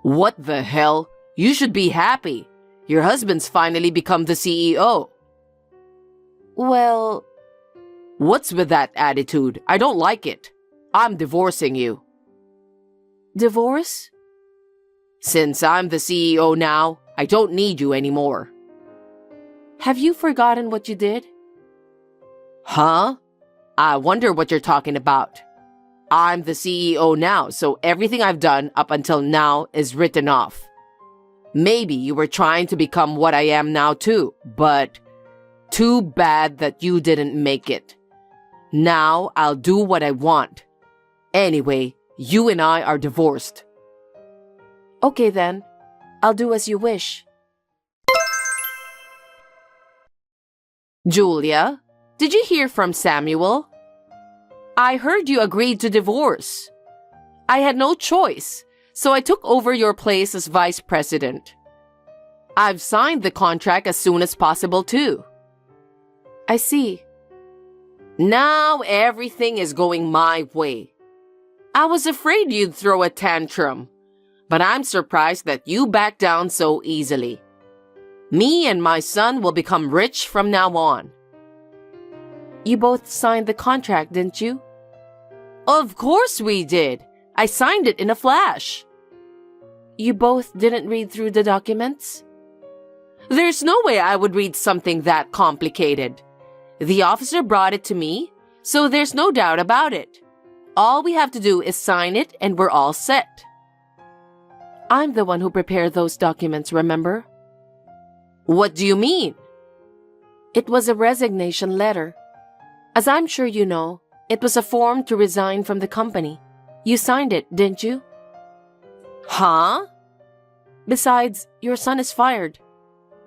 What the hell? You should be happy. Your husband's finally become the CEO. Well, what's with that attitude? I don't like it. I'm divorcing you. Divorce? Since I'm the CEO now, I don't need you anymore. Have you forgotten what you did? Huh? I wonder what you're talking about. I'm the CEO now, so everything I've done up until now is written off. Maybe you were trying to become what I am now too, but too bad that you didn't make it. Now I'll do what I want. Anyway, you and I are divorced. Okay then, I'll do as you wish. Julia, did you hear from Samuel? I heard you agreed to divorce. I had no choice, so I took over your place as vice president. I've signed the contract as soon as possible too. I see. Now everything is going my way. I was afraid you'd throw a tantrum, but I'm surprised that you backed down so easily. Me and my son will become rich from now on. You both signed the contract, didn't you? Of course we did. I signed it in a flash. You both didn't read through the documents? There's no way I would read something that complicated. The officer brought it to me, so there's no doubt about it. All we have to do is sign it and we're all set. I'm the one who prepared those documents, remember? What do you mean? It was a resignation letter. As I'm sure you know, it was a form to resign from the company. You signed it, didn't you? Huh? Besides, your son is fired.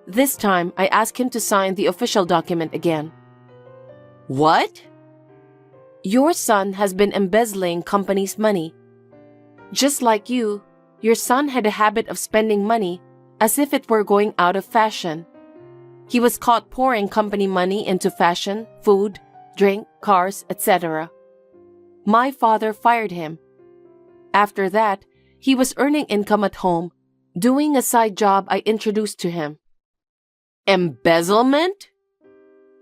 This time, I asked him to sign the official document again. What? Your son has been embezzling company's money. Just like you, your son had a habit of spending money as if it were going out of fashion. He was caught pouring company money into fashion, food, drink, cars, etc. My father fired him. After that, he was earning income at home, doing a side job I introduced to him. Embezzlement?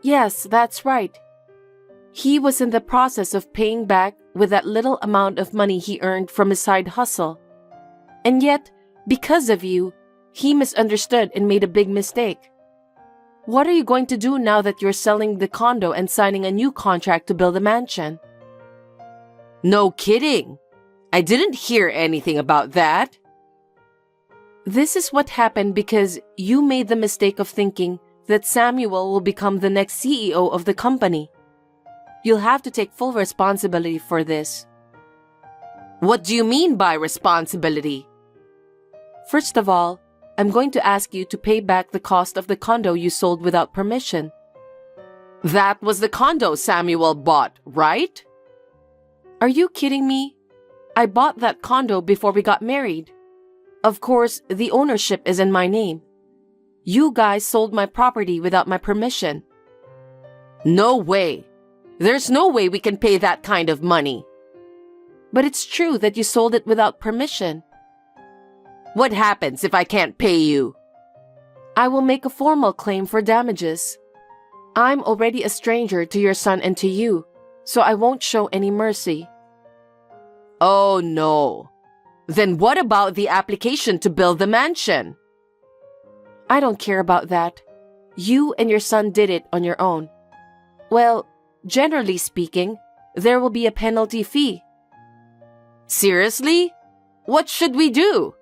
Yes, that's right. He was in the process of paying back with that little amount of money he earned from his side hustle. And yet, because of you, he misunderstood and made a big mistake. What are you going to do now that you're selling the condo and signing a new contract to build a mansion? No kidding. I didn't hear anything about that. This is what happened because you made the mistake of thinking that Samuel will become the next CEO of the company. You'll have to take full responsibility for this. What do you mean by responsibility? First of all, I'm going to ask you to pay back the cost of the condo you sold without permission. That was the condo Samuel bought, right? Are you kidding me? I bought that condo before we got married. Of course, the ownership is in my name. You guys sold my property without my permission. No way. There's no way we can pay that kind of money. But it's true that you sold it without permission. What happens if I can't pay you? I will make a formal claim for damages. I'm already a stranger to your son and to you, so I won't show any mercy. Oh no. Then what about the application to build the mansion? I don't care about that. You and your son did it on your own. Well, generally speaking, there will be a penalty fee. Seriously? What should we do?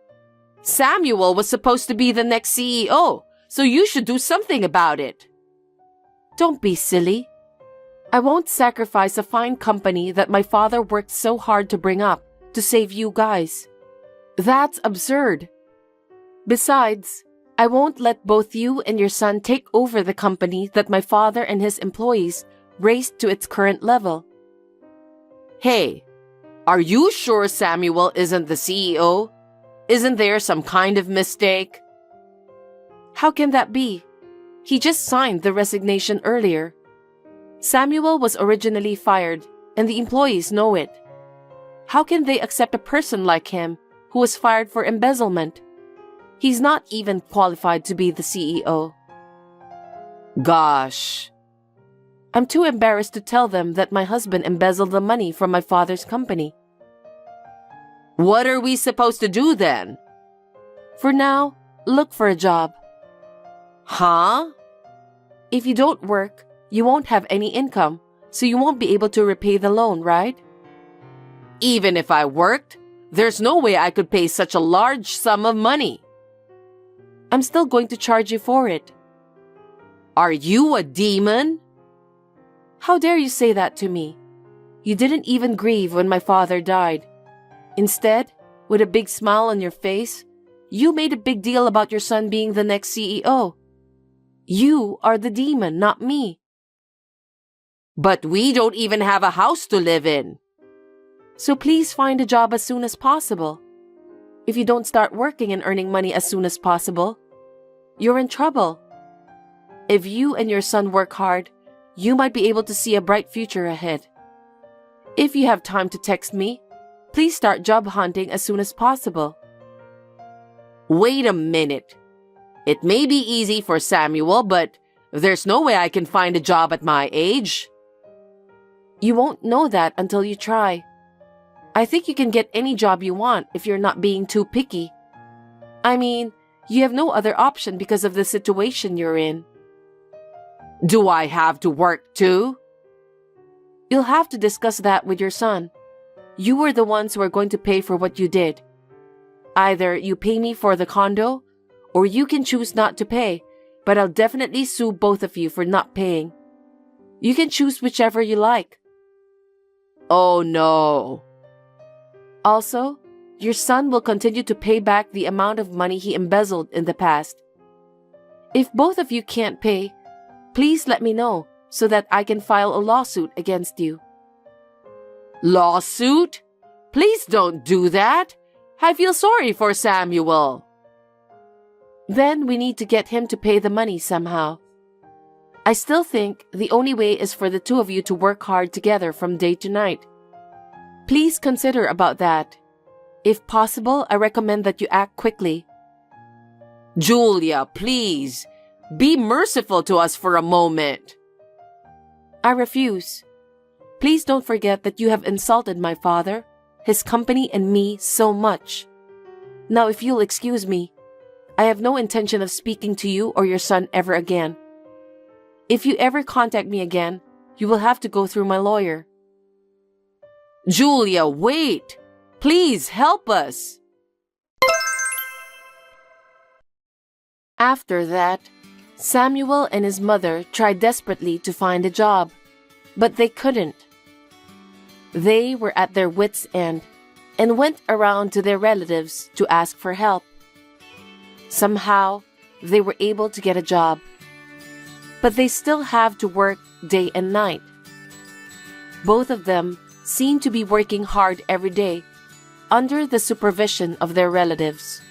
Samuel was supposed to be the next CEO, so you should do something about it. Don't be silly. I won't sacrifice a fine company that my father worked so hard to bring up to save you guys. That's absurd. Besides, I won't let both you and your son take over the company that my father and his employees raised to its current level. Hey, are you sure Samuel isn't the CEO? Isn't there some kind of mistake? How can that be? He just signed the resignation earlier. Samuel was originally fired, and the employees know it. How can they accept a person like him who was fired for embezzlement? He's not even qualified to be the CEO. Gosh. I'm too embarrassed to tell them that my husband embezzled the money from my father's company. What are we supposed to do then? For now, look for a job. Huh? If you don't work, you won't have any income, so you won't be able to repay the loan, right? Even if I worked, there's no way I could pay such a large sum of money. I'm still going to charge you for it. Are you a demon? How dare you say that to me? You didn't even grieve when my father died. Instead, with a big smile on your face, you made a big deal about your son being the next CEO. You are the demon, not me. But we don't even have a house to live in. So please find a job as soon as possible. If you don't start working and earning money as soon as possible, you're in trouble. If you and your son work hard, you might be able to see a bright future ahead. If you have time to text me, please start job hunting as soon as possible. Wait a minute. It may be easy for Samuel, but there's no way I can find a job at my age. You won't know that until you try. I think you can get any job you want if you're not being too picky. I mean, you have no other option because of the situation you're in. Do I have to work too? You'll have to discuss that with your son. You were the ones who are going to pay for what you did. Either you pay me for the condo, or you can choose not to pay, but I'll definitely sue both of you for not paying. You can choose whichever you like. Oh no. Also, your son will continue to pay back the amount of money he embezzled in the past. If both of you can't pay, please let me know so that I can file a lawsuit against you. Lawsuit? Please don't do that. I feel sorry for Samuel. Then we need to get him to pay the money somehow. I still think the only way is for the two of you to work hard together from day to night. Please consider about that. If possible, I recommend that you act quickly. Julia, please, be merciful to us for a moment. I refuse. Please don't forget that you have insulted my father, his company, and me so much. Now, if you'll excuse me, I have no intention of speaking to you or your son ever again. If you ever contact me again, you will have to go through my lawyer. Julia, wait! Please help us! After that, Samuel and his mother tried desperately to find a job, but they couldn't. They were at their wits' end and went around to their relatives to ask for help. Somehow, they were able to get a job, but they still have to work day and night. Both of them seem to be working hard every day under the supervision of their relatives.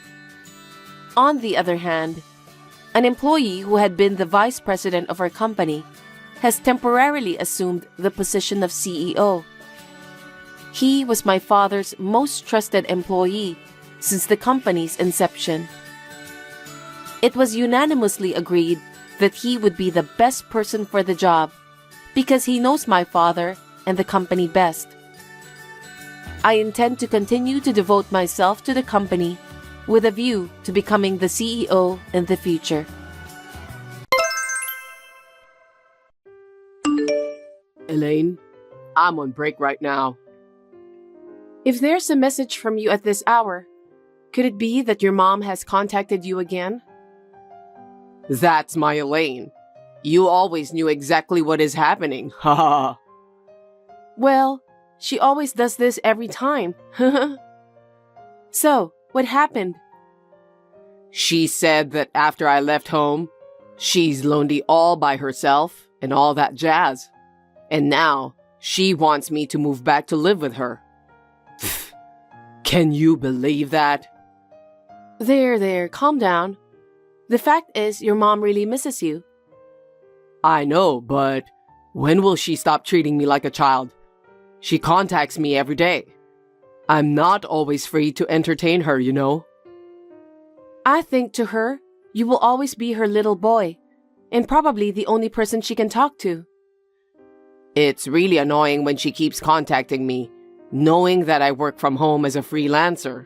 On the other hand, an employee who had been the vice president of our company has temporarily assumed the position of CEO. He was my father's most trusted employee since the company's inception. It was unanimously agreed that he would be the best person for the job because he knows my father and the company best. I intend to continue to devote myself to the company with a view to becoming the CEO in the future.
Elaine, I'm on break right now.
If there's a message from you at this hour, could it be that your mom has contacted you again?
That's my Elaine. You always knew exactly what is happening. Haha.
Well, she always does this every time. So, what happened?
She said that after I left home, she's lonely all by herself and all that jazz. And now, she wants me to move back to live with her. Can you believe that?
There, calm down. The fact is, your mom really misses you.
I know, but when will she stop treating me like a child? She contacts me every day. I'm not always free to entertain her, you know?
I think to her, you will always be her little boy, and probably the only person she can talk to.
It's really annoying when she keeps contacting me, knowing that I work from home as a freelancer.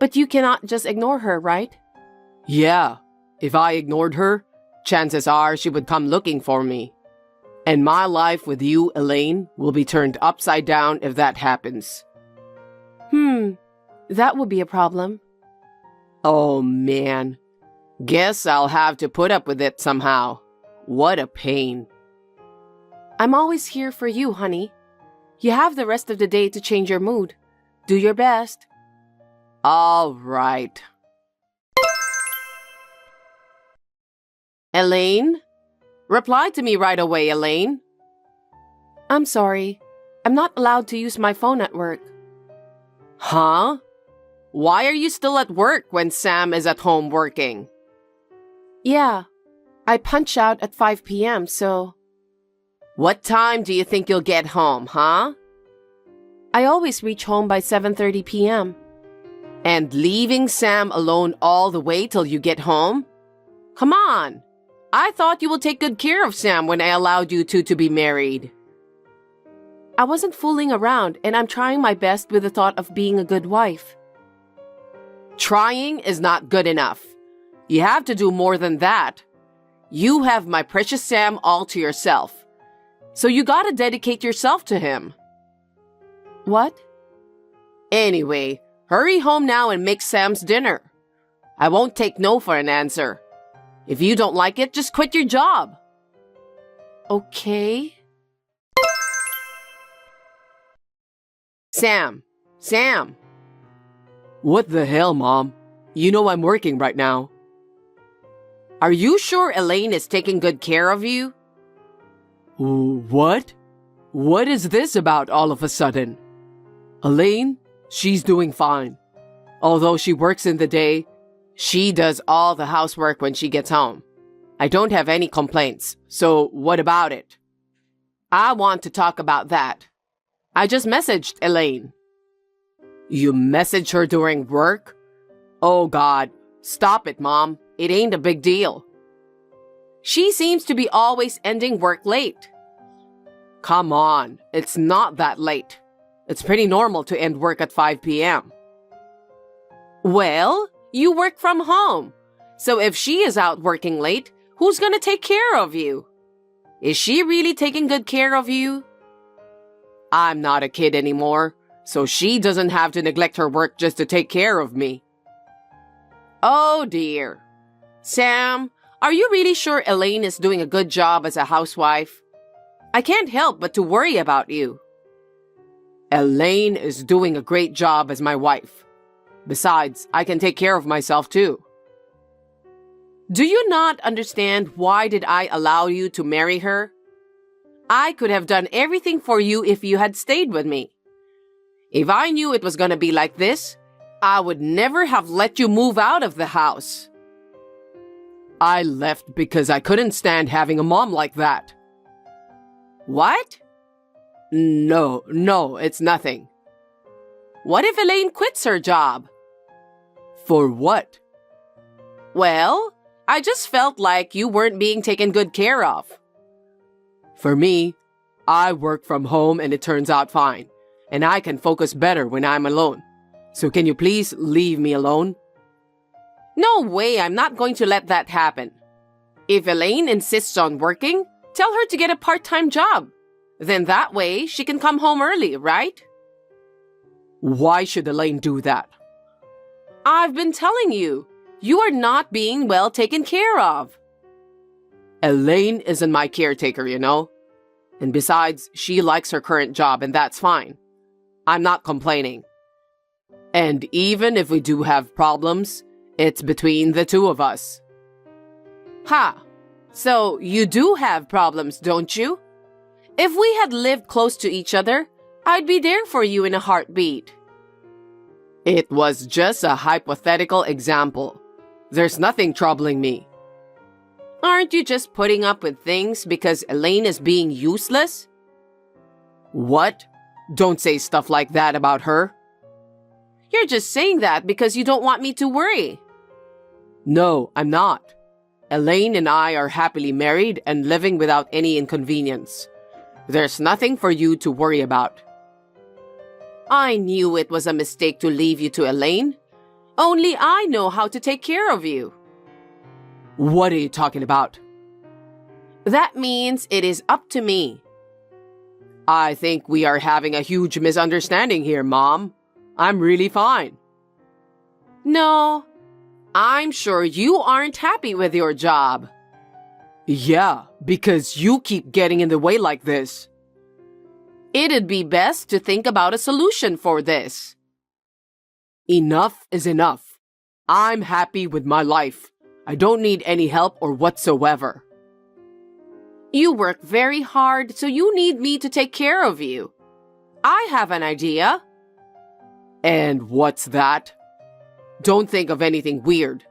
But you cannot just ignore her, right?
Yeah, if I ignored her, chances are she would come looking for me. And my life with you, Elaine, will be turned upside down if that happens.
That would be a problem.
Oh man. Guess I'll have to put up with it somehow. What a pain.
I'm always here for you, honey. You have the rest of the day to change your mood. Do your best.
All right. Elaine? Reply to me right away, Elaine.
I'm sorry. I'm not allowed to use my phone at work.
Huh? Why are you still at work when Sam is at home working?
Yeah, I punch out at 5 p.m., so...
What time do you think you'll get home, huh?
I always reach home by 7:30 p.m.
And leaving Sam alone all the way till you get home? Come on! I thought you would take good care of Sam when I allowed you two to be married.
I wasn't fooling around, and I'm trying my best with the thought of being a good wife.
Trying is not good enough. You have to do more than that. You have my precious Sam all to yourself. So you gotta dedicate yourself to him.
What?
Anyway, hurry home now and make Sam's dinner. I won't take no for an answer. If you don't like it, just quit your job.
Okay.
Sam. What the hell, Mom? You know I'm working right now. Are you sure Elaine is taking good care of you? What? What is this about all of a sudden? Elaine, she's doing fine. Although she works in the day, she does all the housework when she gets home. I don't have any complaints, so what about it? I want to talk about that. I just messaged Elaine. You messaged her during work? Oh God, stop it, Mom. It ain't a big deal. She seems to be always ending work late. Come on, it's not that late. It's pretty normal to end work at 5 p.m. Well, you work from home. So if she is out working late, who's gonna take care of you? Is she really taking good care of you? I'm not a kid anymore, so she doesn't have to neglect her work just to take care of me. Oh dear. Sam, are you really sure Elaine is doing a good job as a housewife? I can't help but to worry about you. Elaine is doing a great job as my wife. Besides, I can take care of myself too. Do you not understand why did I allow you to marry her? I could have done everything for you if you had stayed with me. If I knew it was gonna be like this, I would never have let you move out of the house. I left because I couldn't stand having a mom like that. What? No, it's nothing. What if Elaine quits her job? For what? Well, I just felt like you weren't being taken good care of. For me, I work from home and it turns out fine, and I can focus better when I'm alone. So can you please leave me alone? No way, I'm not going to let that happen. If Elaine insists on working, tell her to get a part-time job. Then that way, she can come home early, right? Why should Elaine do that? I've been telling you, you are not being well taken care of. Elaine isn't my caretaker, you know? And besides, she likes her current job and that's fine. I'm not complaining. And even if we do have problems, it's between the two of us. Ha! So you do have problems, don't you? If we had lived close to each other, I'd be there for you in a heartbeat. It was just a hypothetical example. There's nothing troubling me. Aren't you just putting up with things because Elaine is being useless? What? Don't say stuff like that about her. You're just saying that because you don't want me to worry. No, I'm not. Elaine and I are happily married and living without any inconvenience. There's nothing for you to worry about. I knew it was a mistake to leave you to Elaine. Only I know how to take care of you. What are you talking about? That means it is up to me. I think we are having a huge misunderstanding here, Mom. I'm really fine. No, I'm sure you aren't happy with your job. Yeah, because you keep getting in the way like this. It'd be best to think about a solution for this. Enough is enough. I'm happy with my life. I don't need any help or whatsoever. You work very hard, so you need me to take care of you. I have an idea. And what's that? Don't think of anything weird.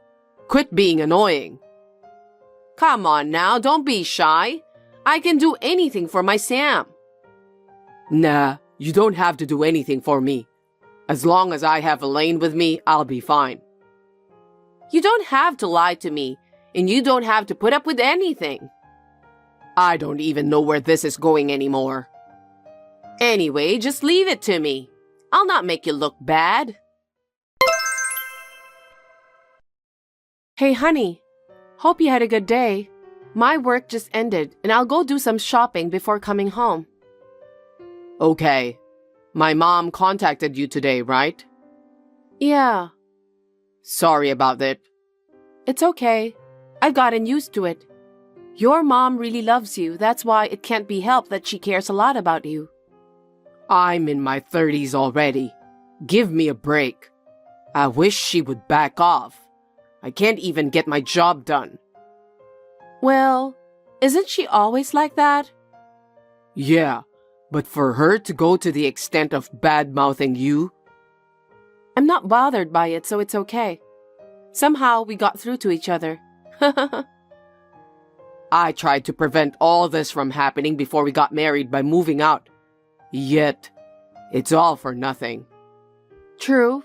Quit being annoying. Come on now, don't be shy. I can do anything for my Sam. Nah, you don't have to do anything for me. As long as I have Elaine with me, I'll be fine. You don't have to lie to me, and you don't have to put up with anything. I don't even know where this is going anymore. Anyway, just leave it to me. I'll not make you look bad. Hey, honey. Hope you had a good day. My work just ended, and I'll go do some shopping before coming home. Okay. My mom contacted you today, right? Yeah. Sorry about that. It's okay. I've gotten used to it. Your mom really loves you. That's why it can't be helped that she cares a lot about you. I'm in my 30s already. Give me a break. I wish she would back off. I can't even get my job done. Well, isn't she always like that? Yeah, but for her to go to the extent of bad-mouthing you... I'm not bothered by it, so it's okay. Somehow we got through to each other. I tried to prevent all this from happening before we got married by moving out. Yet, it's all for nothing. True.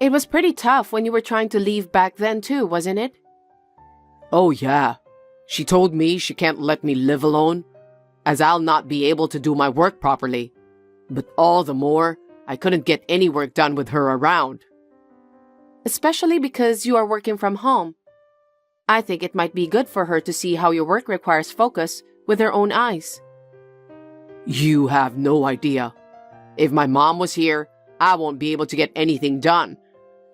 It was pretty tough when you were trying to leave back then too, wasn't it? Oh yeah. She told me she can't let me live alone, as I'll not be able to do my work properly. But all the more, I couldn't get any work done with her around. Especially because you are working from home. I think it might be good for her to see how your work requires focus with her own eyes. You have no idea. If my mom was here, I won't be able to get anything done.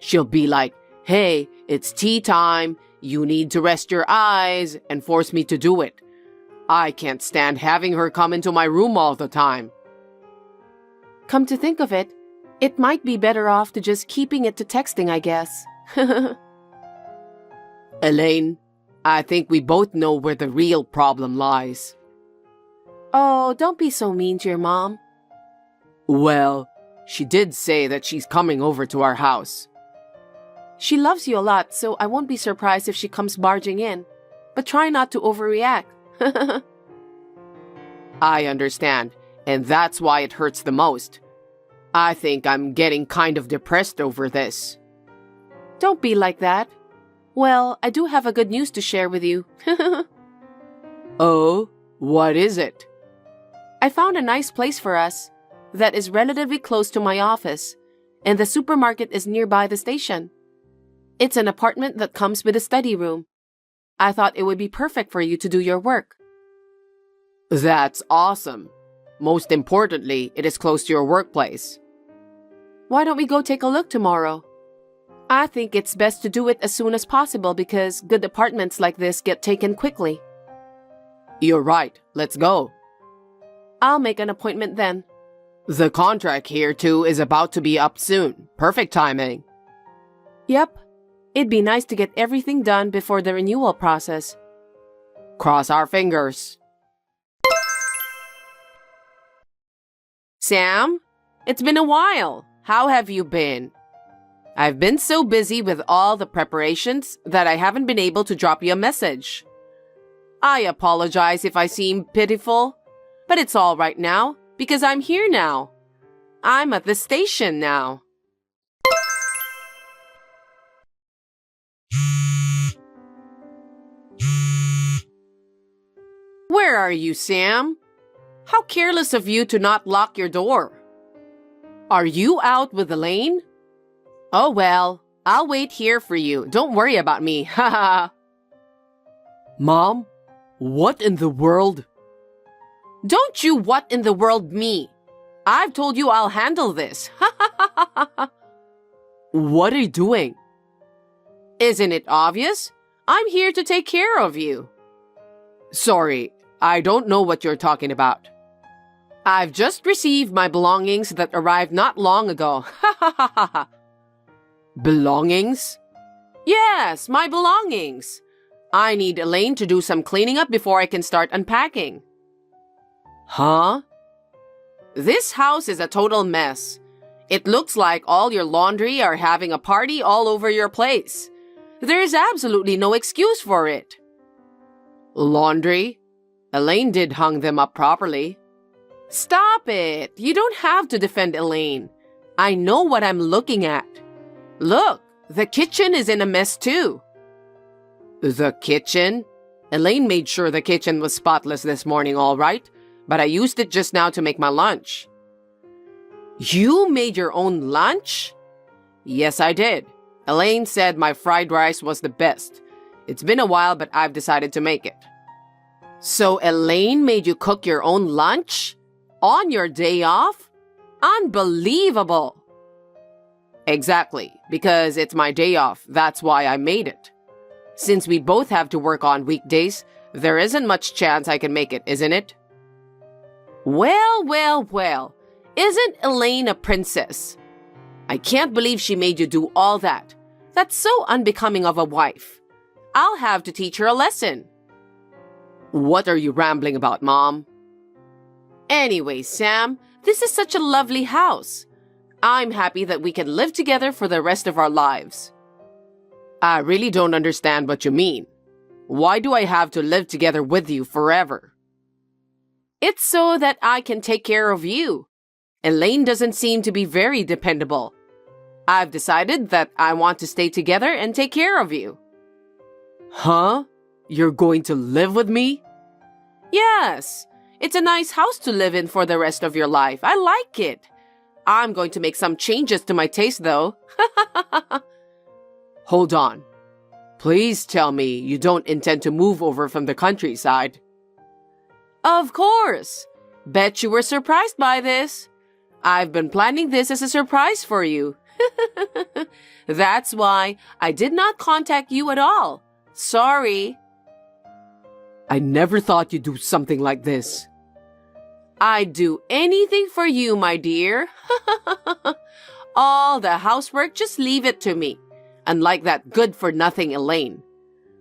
She'll be like, hey, it's tea time, you need to rest your eyes, and force me to do it. I can't stand having her come into my room all the time. Come to think of it, it might be better off to just keeping it to texting, I guess. Elaine, I think we both know where the real problem lies. Oh, don't be so mean to your mom. Well, she did say that she's coming over to our house. She loves you a lot, so I won't be surprised if she comes barging in. But try not to overreact. I understand, and that's why it hurts the most. I think I'm getting kind of depressed over this. Don't be like that. Well, I do have a good news to share with you.
Oh, what is it?
I found a nice place for us that is relatively close to my office, and the supermarket is nearby the station. It's an apartment that comes with a study room. I thought it would be perfect for you to do your work.
That's awesome. Most importantly, it is close to your workplace.
Why don't we go take a look tomorrow? I think it's best to do it as soon as possible because good apartments like this get taken quickly.
You're right. Let's go.
I'll make an appointment then.
The contract here, too, is about to be up soon. Perfect timing.
Yep. It'd be nice to get everything done before the renewal process.
Cross our fingers.
Sam, it's been a while. How have you been? I've been so busy with all the preparations that I haven't been able to drop you a message. I apologize if I seem pitiful, but it's all right now because I'm here now. I'm at the station now. Where are you, Sam? How careless of you to not lock your door. Are you out with Elaine? Oh well, I'll wait here for you. Don't worry about me. Haha.
Mom, what in the world?
Don't you what in the world me. I've told you I'll handle this.
What are you doing?
Isn't it obvious? I'm here to take care of you.
Sorry, I don't know what you're talking about.
I've just received my belongings that arrived not long ago.
Belongings?
Yes, my belongings. I need Elaine to do some cleaning up before I can start unpacking.
Huh?
This house is a total mess. It looks like all your laundry are having a party all over your place. There is absolutely no excuse for it.
Laundry? Elaine did hung them up properly.
Stop it! You don't have to defend Elaine. I know what I'm looking at. Look, the kitchen is in a mess too.
The kitchen? Elaine made sure the kitchen was spotless this morning, all right, but I used it just now to make my lunch.
You made your own lunch?
Yes, I did. Elaine said my fried rice was the best. It's been a while, but I've decided to make it.
So Elaine made you cook your own lunch? On your day off? Unbelievable!
Exactly, because it's my day off. That's why I made it. Since we both have to work on weekdays, there isn't much chance I can make it, isn't it?
Well, well, well. Isn't Elaine a princess? I can't believe she made you do all that. That's so unbecoming of a wife. I'll have to teach her a lesson.
What are you rambling about, Mom?
Anyway, Sam, this is such a lovely house. I'm happy that we can live together for the rest of our lives.
I really don't understand what you mean. Why do I have to live together with you forever?
It's so that I can take care of you. Elaine doesn't seem to be very dependable. I've decided that I want to stay together and take care of you.
Huh? You're going to live with me?
Yes. It's a nice house to live in for the rest of your life. I like it. I'm going to make some changes to my taste, though.
Hold on. Please tell me you don't intend to move over from the countryside.
Of course. Bet you were surprised by this. I've been planning this as a surprise for you. That's why I did not contact you at all. Sorry.
I never thought you'd do something like this.
I'd do anything for you, my dear. All the housework, just leave it to me. Unlike that good-for-nothing Elaine.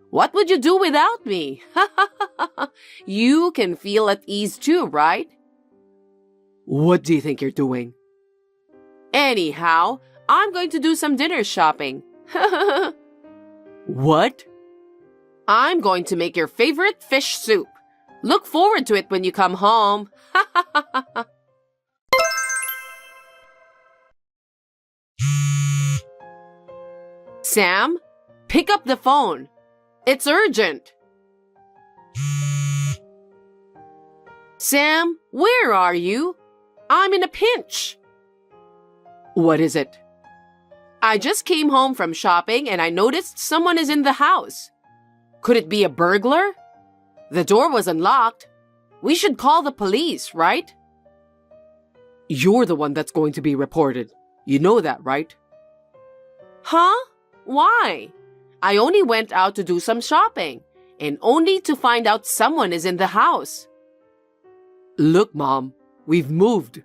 What would you do without me? You can feel at ease too, right?
What do you think you're doing?
Anyhow, I'm going to do some dinner shopping.
What?
I'm going to make your favorite fish soup. Look forward to it when you come home. Sam, Pick up the phone. It's urgent. Sam, where are you? I'm in a pinch. What is it? I just came home from shopping and I noticed someone is in the house. Could it be a burglar? The door was unlocked. We should call the police, right? You're the one that's going to be reported. You know that, right? Huh? Why? I only went out to do some shopping, and only to find out someone is in the house. Look, Mom, we've moved.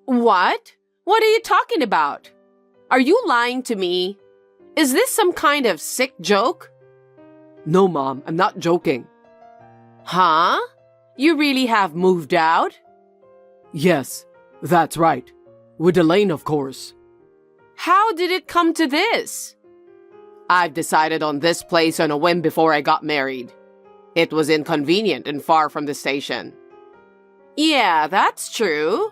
What? What are you talking about? Are you lying to me? Is this some kind of sick joke? No, Mom, I'm not joking. Huh? You really have moved out? Yes, that's right. With Elaine, of course. How did it come to this? I've decided on this place on a whim before I got married. It was inconvenient and far from the station. Yeah, that's true.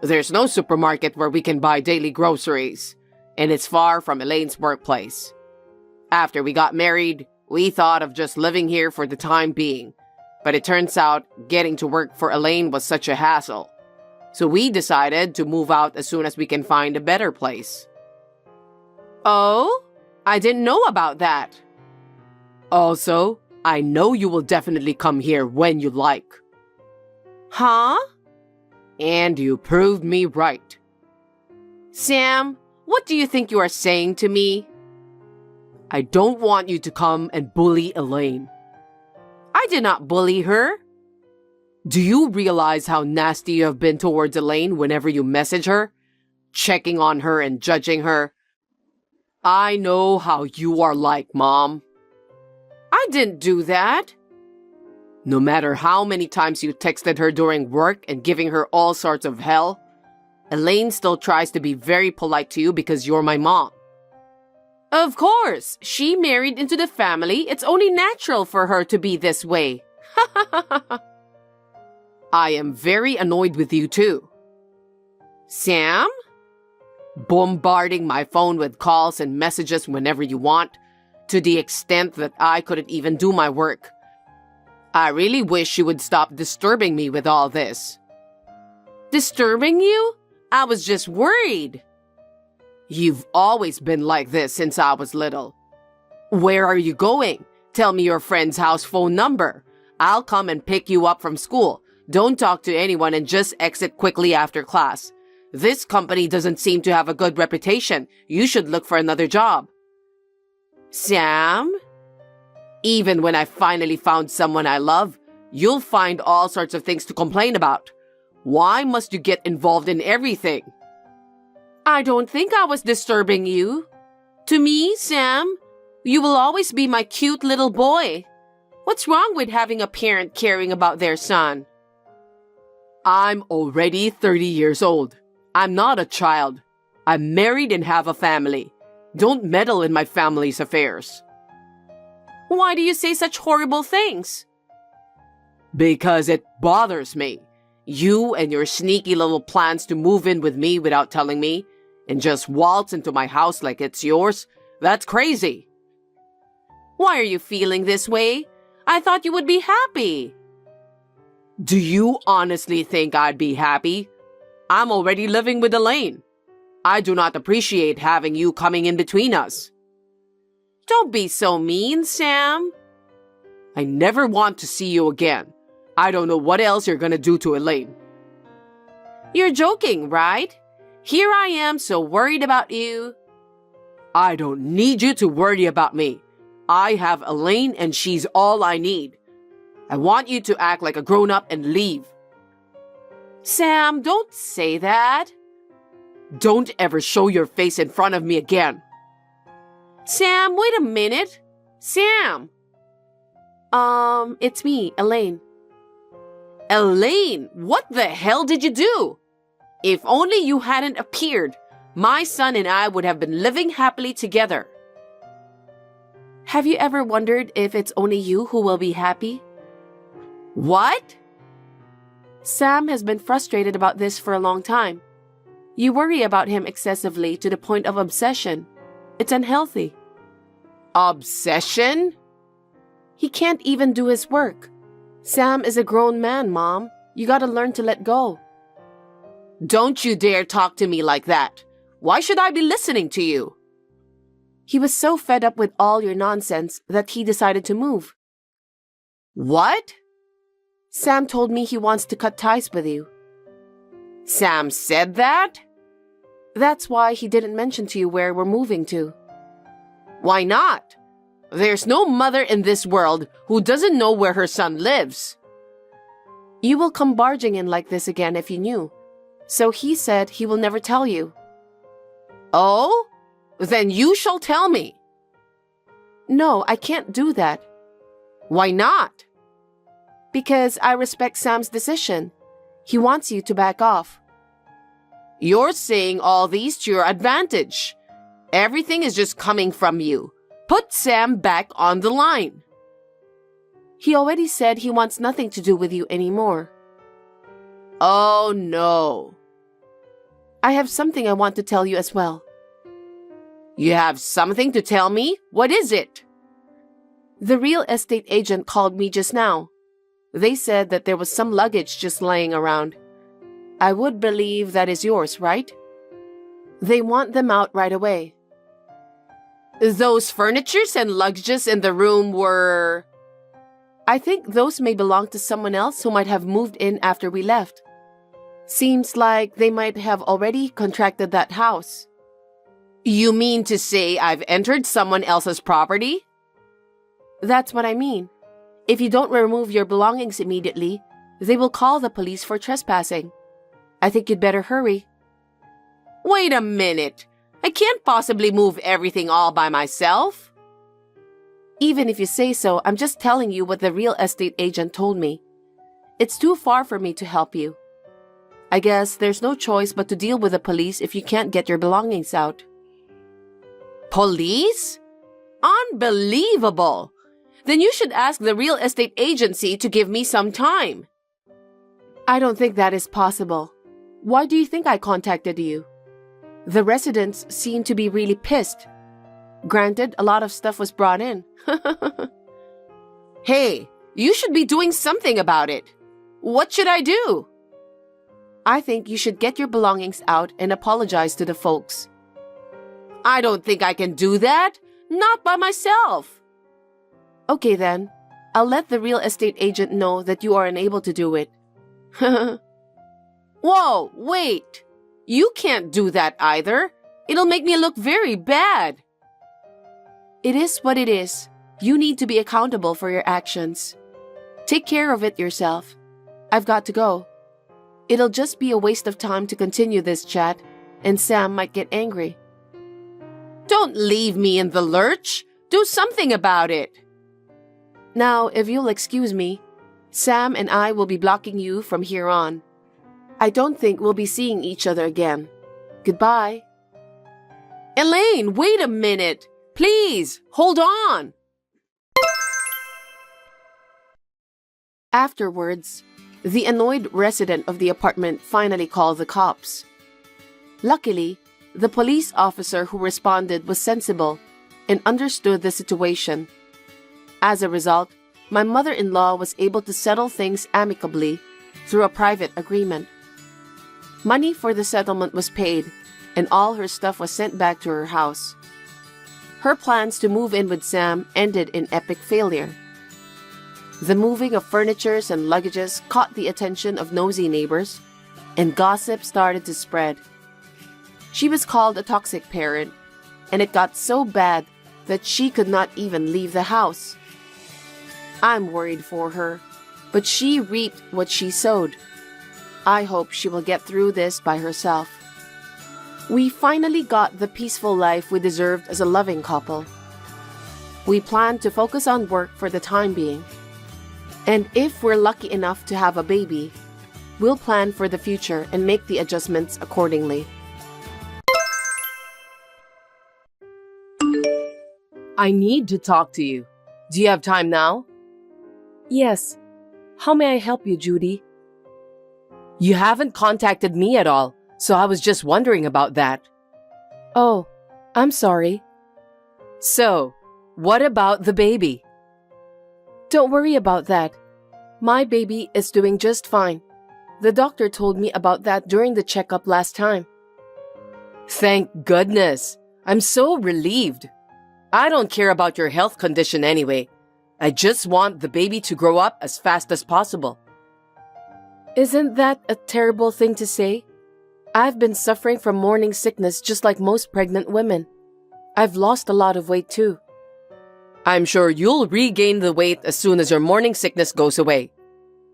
There's no supermarket where we can buy daily groceries, and it's far from Elaine's workplace. After we got married, we thought of just living here for the time being, but it turns out getting to work for Elaine was such a hassle. So we decided to move out as soon as we can find a better place. Oh? I didn't know about that. Also, I know you will definitely come here when you like. Huh? And you proved me right. Sam, what do you think you are saying to me? I don't want you to come and bully Elaine. I did not bully her. Do you realize how nasty you have been towards Elaine whenever you message her? Checking on her and judging her. I know how you are like, Mom. I didn't do that. No matter how many times you texted her during work and giving her all sorts of hell, Elaine still tries to be very polite to you because you're my mom. Of course, she married into the family. It's only natural for her to be this way. I am very annoyed with you too. Sam? Bombarding my phone with calls and messages whenever you want, to the extent that I couldn't even do my work. I really wish you would stop disturbing me with all this. Disturbing you? I was just worried. You've always been like this since I was little. Where are you going? Tell me your friend's house phone number. I'll come and pick you up from school. Don't talk to anyone and just exit quickly after class. This company doesn't seem to have a good reputation. You should look for another job. Sam? Even when I finally found someone I love, you'll find all sorts of things to complain about. Why must you get involved in everything? I don't think I was disturbing you. To me, Sam, you will always be my cute little boy. What's wrong with having a parent caring about their son? I'm already 30 years old. I'm not a child. I'm married and have a family. Don't meddle in my family's affairs. Why do you say such horrible things? Because it bothers me. You and your sneaky little plans to move in with me without telling me and just waltz into my house like it's yours, that's crazy. Why are you feeling this way? I thought you would be happy. Do you honestly think I'd be happy? I'm already living with Elaine. I do not appreciate having you coming in between us. Don't be so mean, Sam. I never want to see you again. I don't know what else you're gonna do to Elaine. You're joking, right? Here I am so worried about you. I don't need you to worry about me. I have Elaine and she's all I need. I want you to act like a grown-up and leave. Sam, don't say that. Don't ever show your face in front of me again. Sam, wait a minute. Sam. It's me, Elaine. Elaine, what the hell did you do? If only you hadn't appeared, my son and I would have been living happily together. Have you ever wondered if it's only you who will be happy? What? Sam has been frustrated about this for a long time. You worry about him excessively to the point of obsession. It's unhealthy. Obsession?
He can't even do his work. Sam is a grown man, Mom. You gotta learn to let go.
Don't you dare talk to me like that. Why should I be listening to you?
He was so fed up with all your nonsense that he decided to move.
What?
Sam told me he wants to cut ties with you.
Sam said that?
That's why he didn't mention to you where we're moving to.
Why not? There's no mother in this world who doesn't know where her son lives.
You will come barging in like this again if you knew. So he said he will never tell you.
Oh? Then you shall tell me.
No, I can't do that.
Why not?
Because I respect Sam's decision. He wants you to back off.
You're saying all these to your advantage. Everything is just coming from you. Put Sam back on the line.
He already said he wants nothing to do with you anymore.
Oh no.
I have something I want to tell you as well.
You have something to tell me? What is it?
The real estate agent called me just now. They said that there was some luggage just laying around. I would believe that is yours, right? They want them out right away.
Those furnitures and luggages in the room were...
I think those may belong to someone else who might have moved in after we left. Seems like they might have already contracted that house.
You mean to say I've entered someone else's property?
That's what I mean. If you don't remove your belongings immediately, they will call the police for trespassing. I think you'd better hurry.
Wait a minute. I can't possibly move everything all by myself.
Even if you say so, I'm just telling you what the real estate agent told me. It's too far for me to help you. I guess there's no choice but to deal with the police if you can't get your belongings out.
Police? Unbelievable! Then you should ask the real estate agency to give me some time.
I don't think that is possible. Why do you think I contacted you? The residents seem to be really pissed. Granted, a lot of stuff was brought in.
Hey, you should be doing something about it. What should I do?
I think you should get your belongings out and apologize to the folks.
I don't think I can do that. Not by myself.
Okay then. I'll let the real estate agent know that you are unable to do it.
Whoa, wait. You can't do that either. It'll make me look very bad.
It is what it is. You need to be accountable for your actions. Take care of it yourself. I've got to go. It'll just be a waste of time to continue this chat, and Sam might get angry.
Don't leave me in the lurch. Do something about it.
Now, if you'll excuse me, Sam and I will be blocking you from here on. I don't think we'll be seeing each other again. Goodbye.
Elaine, wait a minute. Please, hold on.
Afterwards, the annoyed resident of the apartment finally called the cops. Luckily, the police officer who responded was sensible and understood the situation. As a result, my mother-in-law was able to settle things amicably through a private agreement. Money for the settlement was paid, and all her stuff was sent back to her house. Her plans to move in with Sam ended in epic failure. The moving of furnitures and luggages caught the attention of nosy neighbors, and gossip started to spread. She was called a toxic parent, and it got so bad that she could not even leave the house. I'm worried for her, but she reaped what she sowed. I hope she will get through this by herself. We finally got the peaceful life we deserved as a loving couple. We plan to focus on work for the time being. And if we're lucky enough to have a baby, we'll plan for the future and make the adjustments accordingly.
I need to talk to you. Do you have time now?
Yes. How may I help you, Judy?
You haven't contacted me at all, so I was just wondering about that.
Oh, I'm sorry.
So, What about the baby?
Don't worry about that. My baby is doing just fine. The doctor told me about that during the checkup last time.
Thank goodness. I'm so relieved. I don't care about your health condition anyway. I just want the baby to grow up as fast as possible.
Isn't that a terrible thing to say? I've been suffering from morning sickness just like most pregnant women. I've lost a lot of weight too.
I'm sure you'll regain the weight as soon as your morning sickness goes away.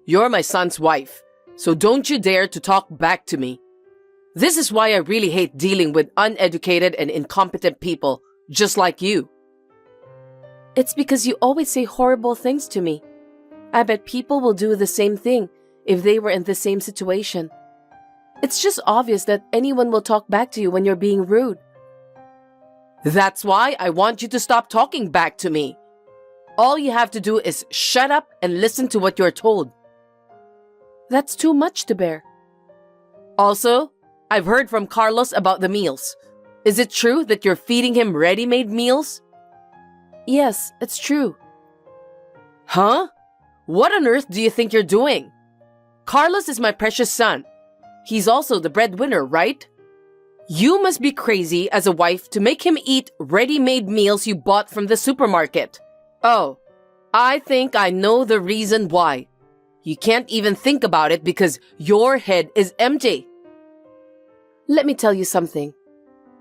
You're my son's wife, so don't you dare to talk back to me. This is why I really hate dealing with uneducated and incompetent people just like you.
It's because you always say horrible things to me. I bet people will do the same thing if they were in the same situation. It's just obvious that anyone will talk back to you when you're being rude.
That's why I want you to stop talking back to me. All you have to do is shut up and listen to what you're told.
That's too much to bear.
Also, I've heard from Carlos about the meals. Is it true that you're feeding him ready-made meals?
Yes, it's true.
Huh? What on earth do you think you're doing? Carlos is my precious son. He's also the breadwinner, right? You must be crazy as a wife to make him eat ready-made meals you bought from the supermarket. Oh, I think I know the reason why. You can't even think about it because your head is empty.
Let me tell you something.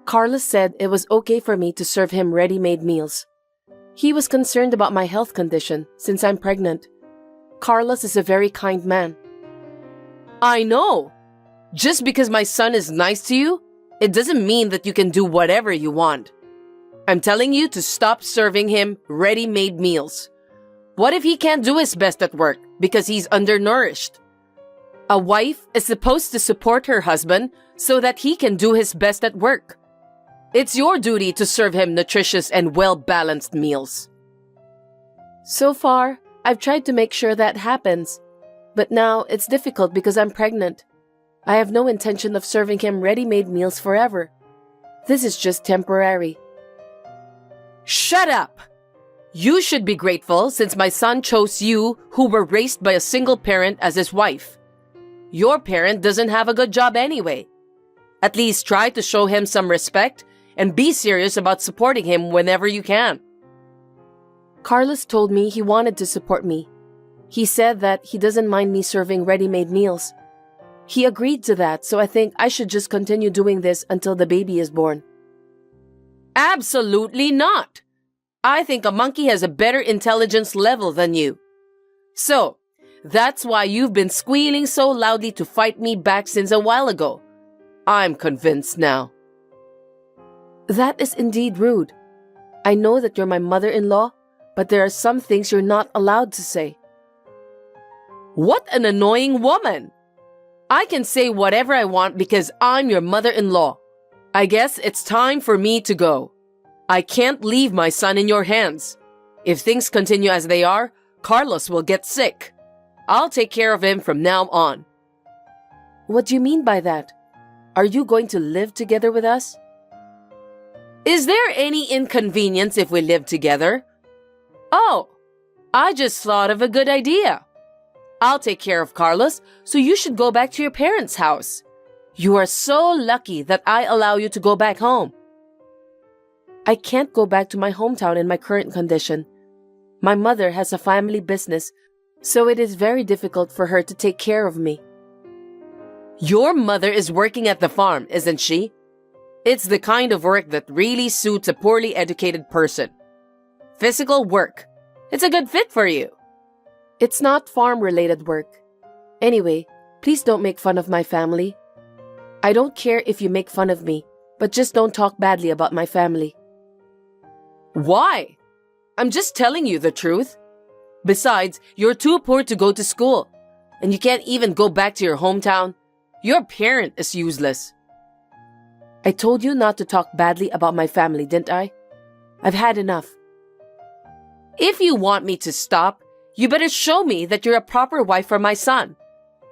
Carlos said it was okay for me to serve him ready-made meals. He was concerned about my health condition since I'm pregnant. Carlos is a very kind man.
I know. Just because my son is nice to you, it doesn't mean that you can do whatever you want. I'm telling you to stop serving him ready-made meals. What if he can't do his best at work because he's undernourished? A wife is supposed to support her husband so that he can do his best at work. It's your duty to serve him nutritious and well-balanced meals.
So far, I've tried to make sure that happens. But now it's difficult because I'm pregnant. I have no intention of serving him ready-made meals forever. This is just temporary.
Shut up! You should be grateful since my son chose you, who were raised by a single parent, as his wife. Your parent doesn't have a good job anyway. At least try to show him some respect and be serious about supporting him whenever you can.
Carlos told me he wanted to support me. He said that he doesn't mind me serving ready-made meals. He agreed to that, so I think I should just continue doing this until the baby is born.
Absolutely not! I think a monkey has a better intelligence level than you. So, that's why you've been squealing so loudly to fight me back since a while ago. I'm convinced now.
That is indeed rude. I know that you're my mother-in-law, but there are some things you're not allowed to say.
What an annoying woman! I can say whatever I want because I'm your mother-in-law. I guess it's time for me to go. I can't leave my son in your hands. If things continue as they are, Carlos will get sick. I'll take care of him from now on.
What do you mean by that? Are you going to live together with us?
Is there any inconvenience if we live together? Oh, I just thought of a good idea. I'll take care of Carlos, so you should go back to your parents' house. You are so lucky that I allow you to go back home.
I can't go back to my hometown in my current condition. My mother has a family business, so it is very difficult for her to take care of me.
Your mother is working at the farm, isn't she? It's the kind of work that really suits a poorly educated person. Physical work. It's a good fit for you.
It's not farm-related work. Anyway, please don't make fun of my family. I don't care if you make fun of me, but just don't talk badly about my family.
Why? I'm just telling you the truth. Besides, you're too poor to go to school, and you can't even go back to your hometown. Your parent is useless.
I told you not to talk badly about my family, didn't I? I've had enough.
If you want me to stop, you better show me that you're a proper wife for my son.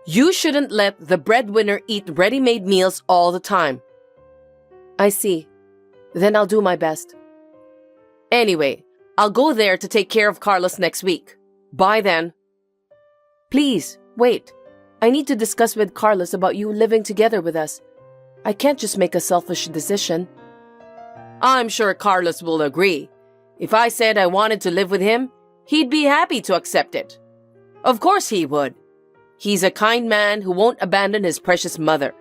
You shouldn't let the breadwinner eat ready-made meals all the time.
I see. Then I'll do my best.
Anyway, I'll go there to take care of Carlos next week. Bye then.
Please, wait. I need to discuss with Carlos about you living together with us. I can't just make a selfish decision.
I'm sure Carlos will agree. If I said I wanted to live with him, he'd be happy to accept it. Of course he would. He's a kind man who won't abandon his precious mother.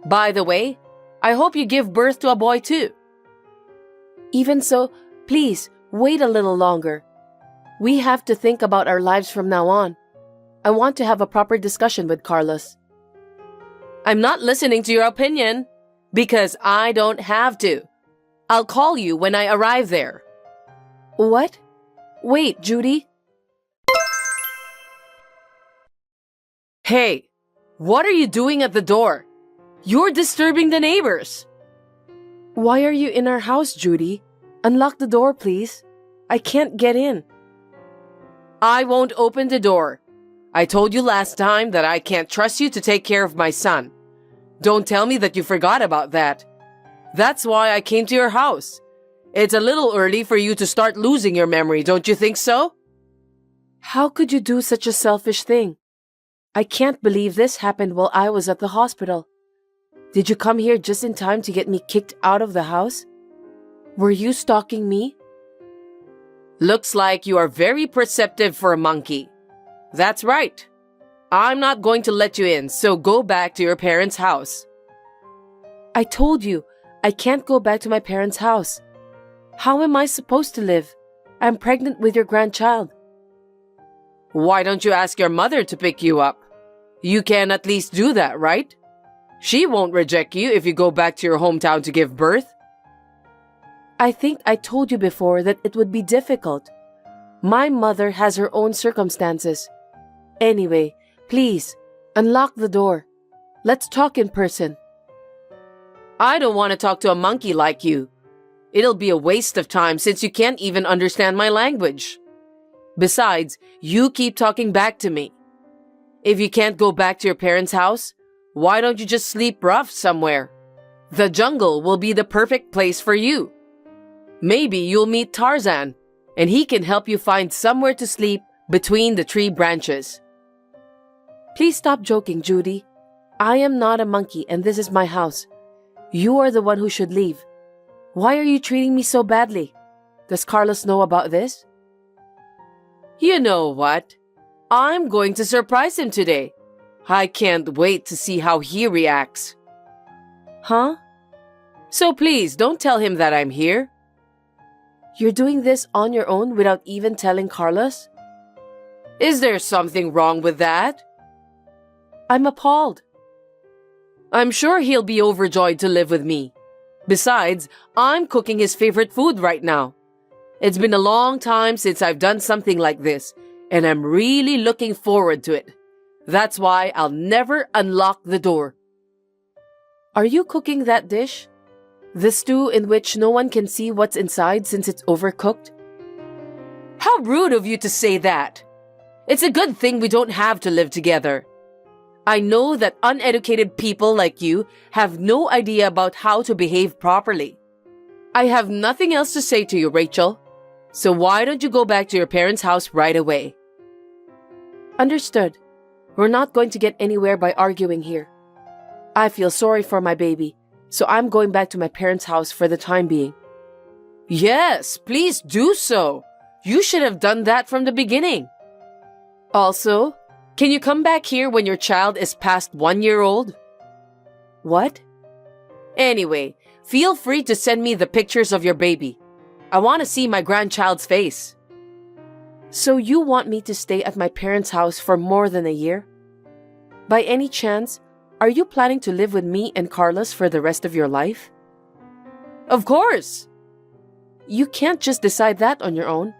By the way, I hope you give birth to a boy too.
Even so, please, wait a little longer. We have to think about our lives from now on. I want to have a proper discussion with Carlos.
I'm not listening to your opinion, because I don't have to. I'll call you when I arrive there.
What? Wait, Judy.
Hey, what are you doing at the door? You're disturbing the neighbors.
Why are you in our house, Judy? Unlock the door, please. I can't get in.
I won't open the door. I told you last time that I can't trust you to take care of my son. Don't tell me that you forgot about that. That's why I came to your house. It's a little early for you to start losing your memory, don't you think so?
How could you do such a selfish thing? I can't believe this happened while I was at the hospital. Did you come here just in time to get me kicked out of the house? Were you stalking me?
Looks like you are very perceptive for a monkey. That's right. I'm not going to let you in, so go back to your parents' house.
I told you, I can't go back to my parents' house. How am I supposed to live? I'm pregnant with your grandchild.
Why don't you ask your mother to pick you up? You can at least do that, right? She won't reject you if you go back to your hometown to give birth.
I think I told you before that it would be difficult. My mother has her own circumstances. Anyway, please, unlock the door. Let's talk in person.
I don't want to talk to a monkey like you. It'll be a waste of time since you can't even understand my language. Besides, you keep talking back to me. If you can't go back to your parents' house, why don't you just sleep rough somewhere? The jungle will be the perfect place for you. Maybe you'll meet Tarzan, and he can help you find somewhere to sleep between the tree branches.
Please stop joking, Judy. I am not a monkey and this is my house. You are the one who should leave. Why are you treating me so badly? Does Carlos know about this?
You know what? I'm going to surprise him today. I can't wait to see how he reacts.
Huh?
So please, don't tell him that I'm here.
You're doing this on your own without even telling Carlos?
Is there something wrong with that?
I'm appalled.
I'm sure he'll be overjoyed to live with me. Besides, I'm cooking his favorite food right now. It's been a long time since I've done something like this, and I'm really looking forward to it. That's why I'll never unlock the door.
Are you cooking that dish? The stew in which no one can see what's inside since it's overcooked?
How rude of you to say that. It's a good thing we don't have to live together. I know that uneducated people like you have no idea about how to behave properly. I have nothing else to say to you, Rachel. So why don't you go back to your parents' house right away?
Understood. We're not going to get anywhere by arguing here. I feel sorry for my baby, so I'm going back to my parents' house for the time being.
Yes, please do so. You should have done that from the beginning. Also, can you come back here when your child is past 1 year old?
What?
Anyway, feel free to send me the pictures of your baby. I want to see my grandchild's face.
So you want me to stay at my parents' house for more than a year? By any chance, are you planning to live with me and Carlos for the rest of your life?
Of course.
You can't just decide that on your own.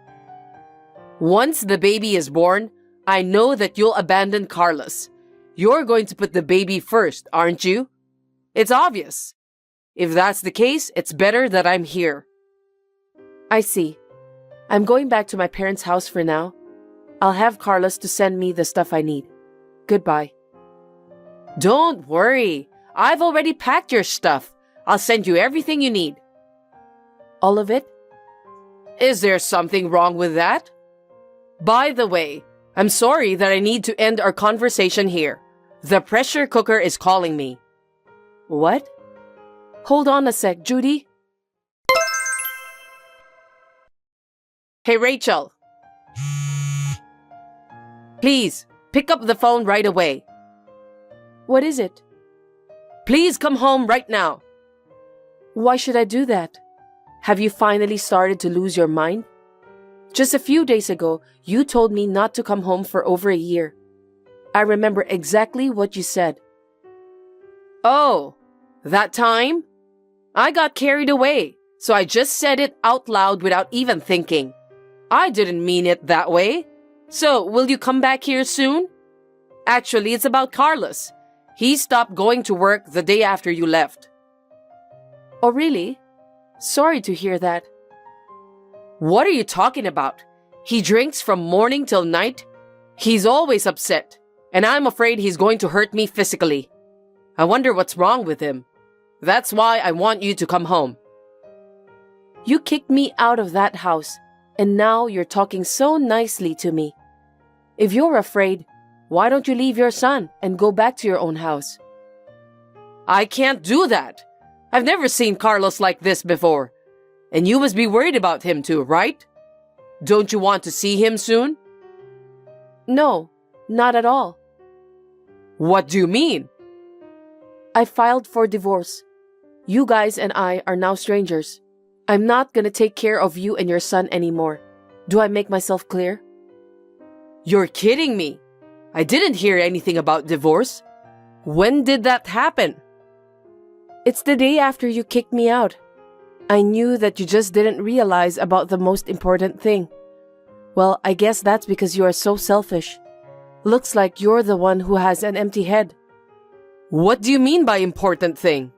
Once the baby is born, I know that you'll abandon Carlos. You're going to put the baby first, aren't you? It's obvious. If that's the case, it's better that I'm here.
I see. I'm going back to my parents' house for now. I'll have Carlos to send me the stuff I need. Goodbye.
Don't worry. I've already packed your stuff. I'll send you everything you need.
All of it?
Is there something wrong with that? By the way, I'm sorry that I need to end our conversation here. The pressure cooker is calling me.
What? Hold on a sec, Judy.
Hey, Rachel. Please, pick up the phone right away.
What is it?
Please come home right now.
Why should I do that? Have you finally started to lose your mind? Just a few days ago, you told me not to come home for over a year. I remember exactly what you said.
Oh, that time? I got carried away, so I just said it out loud without even thinking. I didn't mean it that way. So, will you come back here soon? Actually, it's about Carlos. He stopped going to work the day after you left.
Oh, really? Sorry to hear that.
What are you talking about? He drinks from morning till night. He's always upset, and I'm afraid he's going to hurt me physically. I wonder what's wrong with him. That's why I want you to come home.
You kicked me out of that house, and now you're talking so nicely to me. If you're afraid, why don't you leave your son and go back to your own house?
I can't do that. I've never seen Carlos like this before. And you must be worried about him too, right? Don't you want to see him soon?
No, not at all.
What do you mean?
I filed for divorce. You guys and I are now strangers. I'm not gonna take care of you and your son anymore. Do I make myself clear?
You're kidding me. I didn't hear anything about divorce. When did that happen?
It's the day after you kicked me out. I knew that you just didn't realize about the most important thing. Well, I guess that's because you are so selfish. Looks like you're the one who has an empty head.
What do you mean by important thing?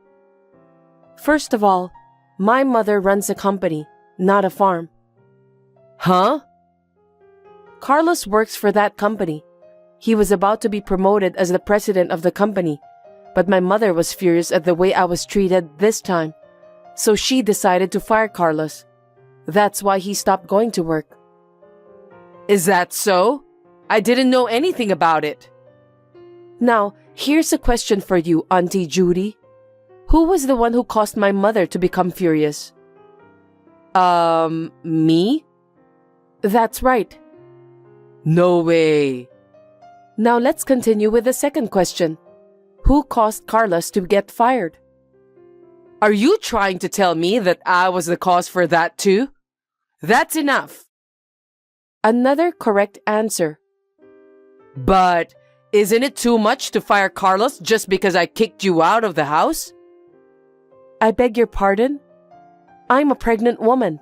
First of all, my mother runs a company, not a farm.
Huh?
Carlos works for that company. He was about to be promoted as the president of the company, but my mother was furious at the way I was treated this time, so she decided to fire Carlos. That's why he stopped going to work.
Is that so? I didn't know anything about it.
Now, here's a question for you, Auntie Judy. Who was the one who caused my mother to become furious?
Me?
That's right.
No way.
Now let's continue with the second question. Who caused Carlos to get fired?
Are you trying to tell me that I was the cause for that too? That's enough.
Another correct answer.
But isn't it too much to fire Carlos just because I kicked you out of the house?
I beg your pardon? I'm a pregnant woman.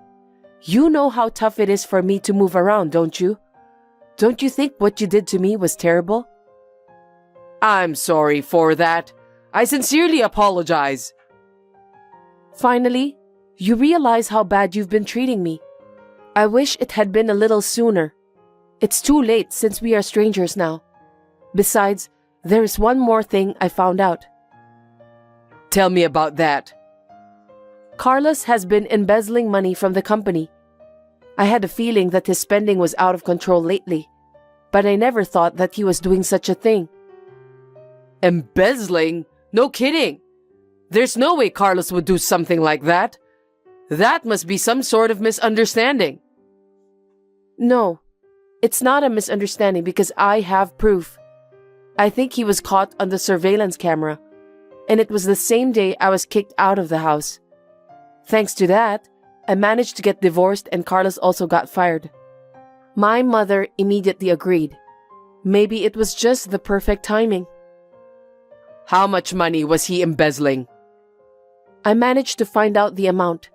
You know how tough it is for me to move around, don't you? Don't you think what you did to me was terrible?
I'm sorry for that. I sincerely apologize.
Finally, you realize how bad you've been treating me. I wish it had been a little sooner. It's too late since we are strangers now. Besides, there is one more thing I found out.
Tell me about that.
Carlos has been embezzling money from the company. I had a feeling that his spending was out of control lately, but I never thought that he was doing such a thing.
Embezzling? No kidding. There's no way Carlos would do something like that. That must be some sort of misunderstanding.
No, it's not a misunderstanding because I have proof. I think he was caught on the surveillance camera, and it was the same day I was kicked out of the house. Thanks to that, I managed to get divorced and Carlos also got fired. My mother immediately agreed. Maybe it was just the perfect timing.
How much money was he embezzling?
I managed to find out the amount.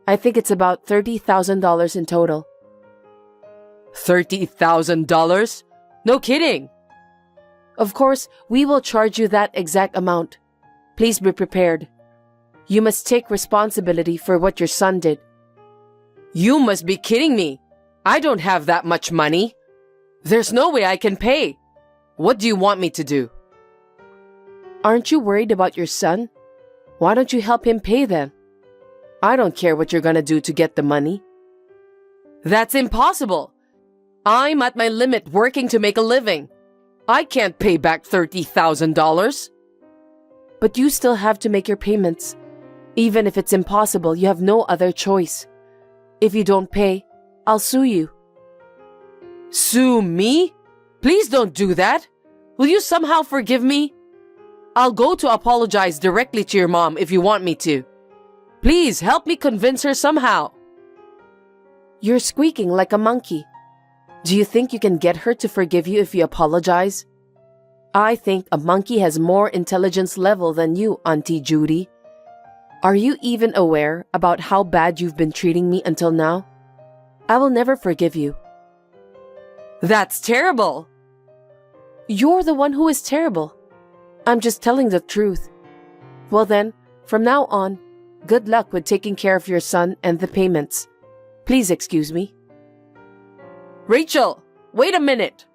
I think it's about $30,000 in total.
$30,000? No kidding.
Of course, we will charge you that exact amount. Please be prepared. You must take responsibility for what your son did.
You must be kidding me. I don't have that much money. There's no way I can pay. What do you want me to do?
Aren't you worried about your son? Why don't you help him pay then? I don't care what you're gonna do to get the money.
That's impossible. I'm at my limit working to make a living. I can't pay back $30,000.
But you still have to make your payments. Even if it's impossible, you have no other choice. If you don't pay, I'll sue you.
Sue me? Please don't do that. Will you somehow forgive me? I'll go to apologize directly to your mom if you want me to. Please help me convince her somehow.
You're squeaking like a monkey. Do you think you can get her to forgive you if you apologize? I think a monkey has more intelligence level than you, Auntie Judy. Are you even aware about how bad you've been treating me until now? I will never forgive you.
That's terrible.
You're the one who is terrible. I'm just telling the truth. Well then, from now on, good luck with taking care of your son and the payments. Please excuse me.
Rachel, wait a minute.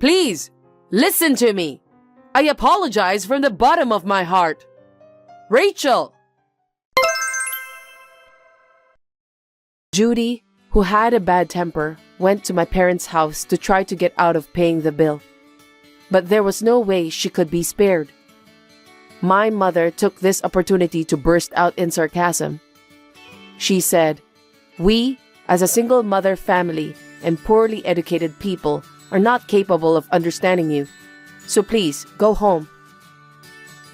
Please, listen to me. I apologize from the bottom of my heart. Rachel!
Judy, who had a bad temper, went to my parents' house to try to get out of paying the bill. But there was no way she could be spared. My mother took this opportunity to burst out in sarcasm. She said, "We, as a single mother family and poorly educated people, are not capable of understanding you. So please, go home."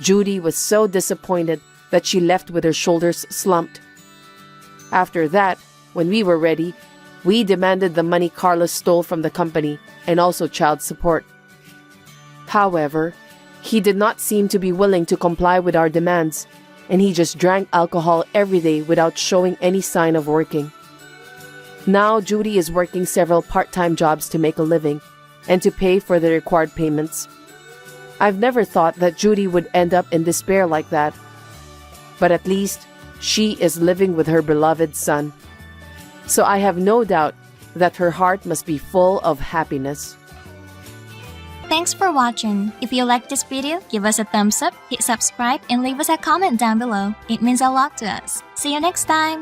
Judy was so disappointed that she left with her shoulders slumped. After that, when we were ready, we demanded the money Carlos stole from the company and also child support. However, he did not seem to be willing to comply with our demands, and he just drank alcohol every day without showing any sign of working. Now Judy is working several part-time jobs to make a living and to pay for the required payments. I've never thought that Judy would end up in despair like that. But at least she is living with her beloved son. So I have no doubt that her heart must be full of happiness.
Thanks for watching. If you like this video, give us a thumbs up, hit subscribe, and leave us a comment down below. It means a lot to us. See you next time!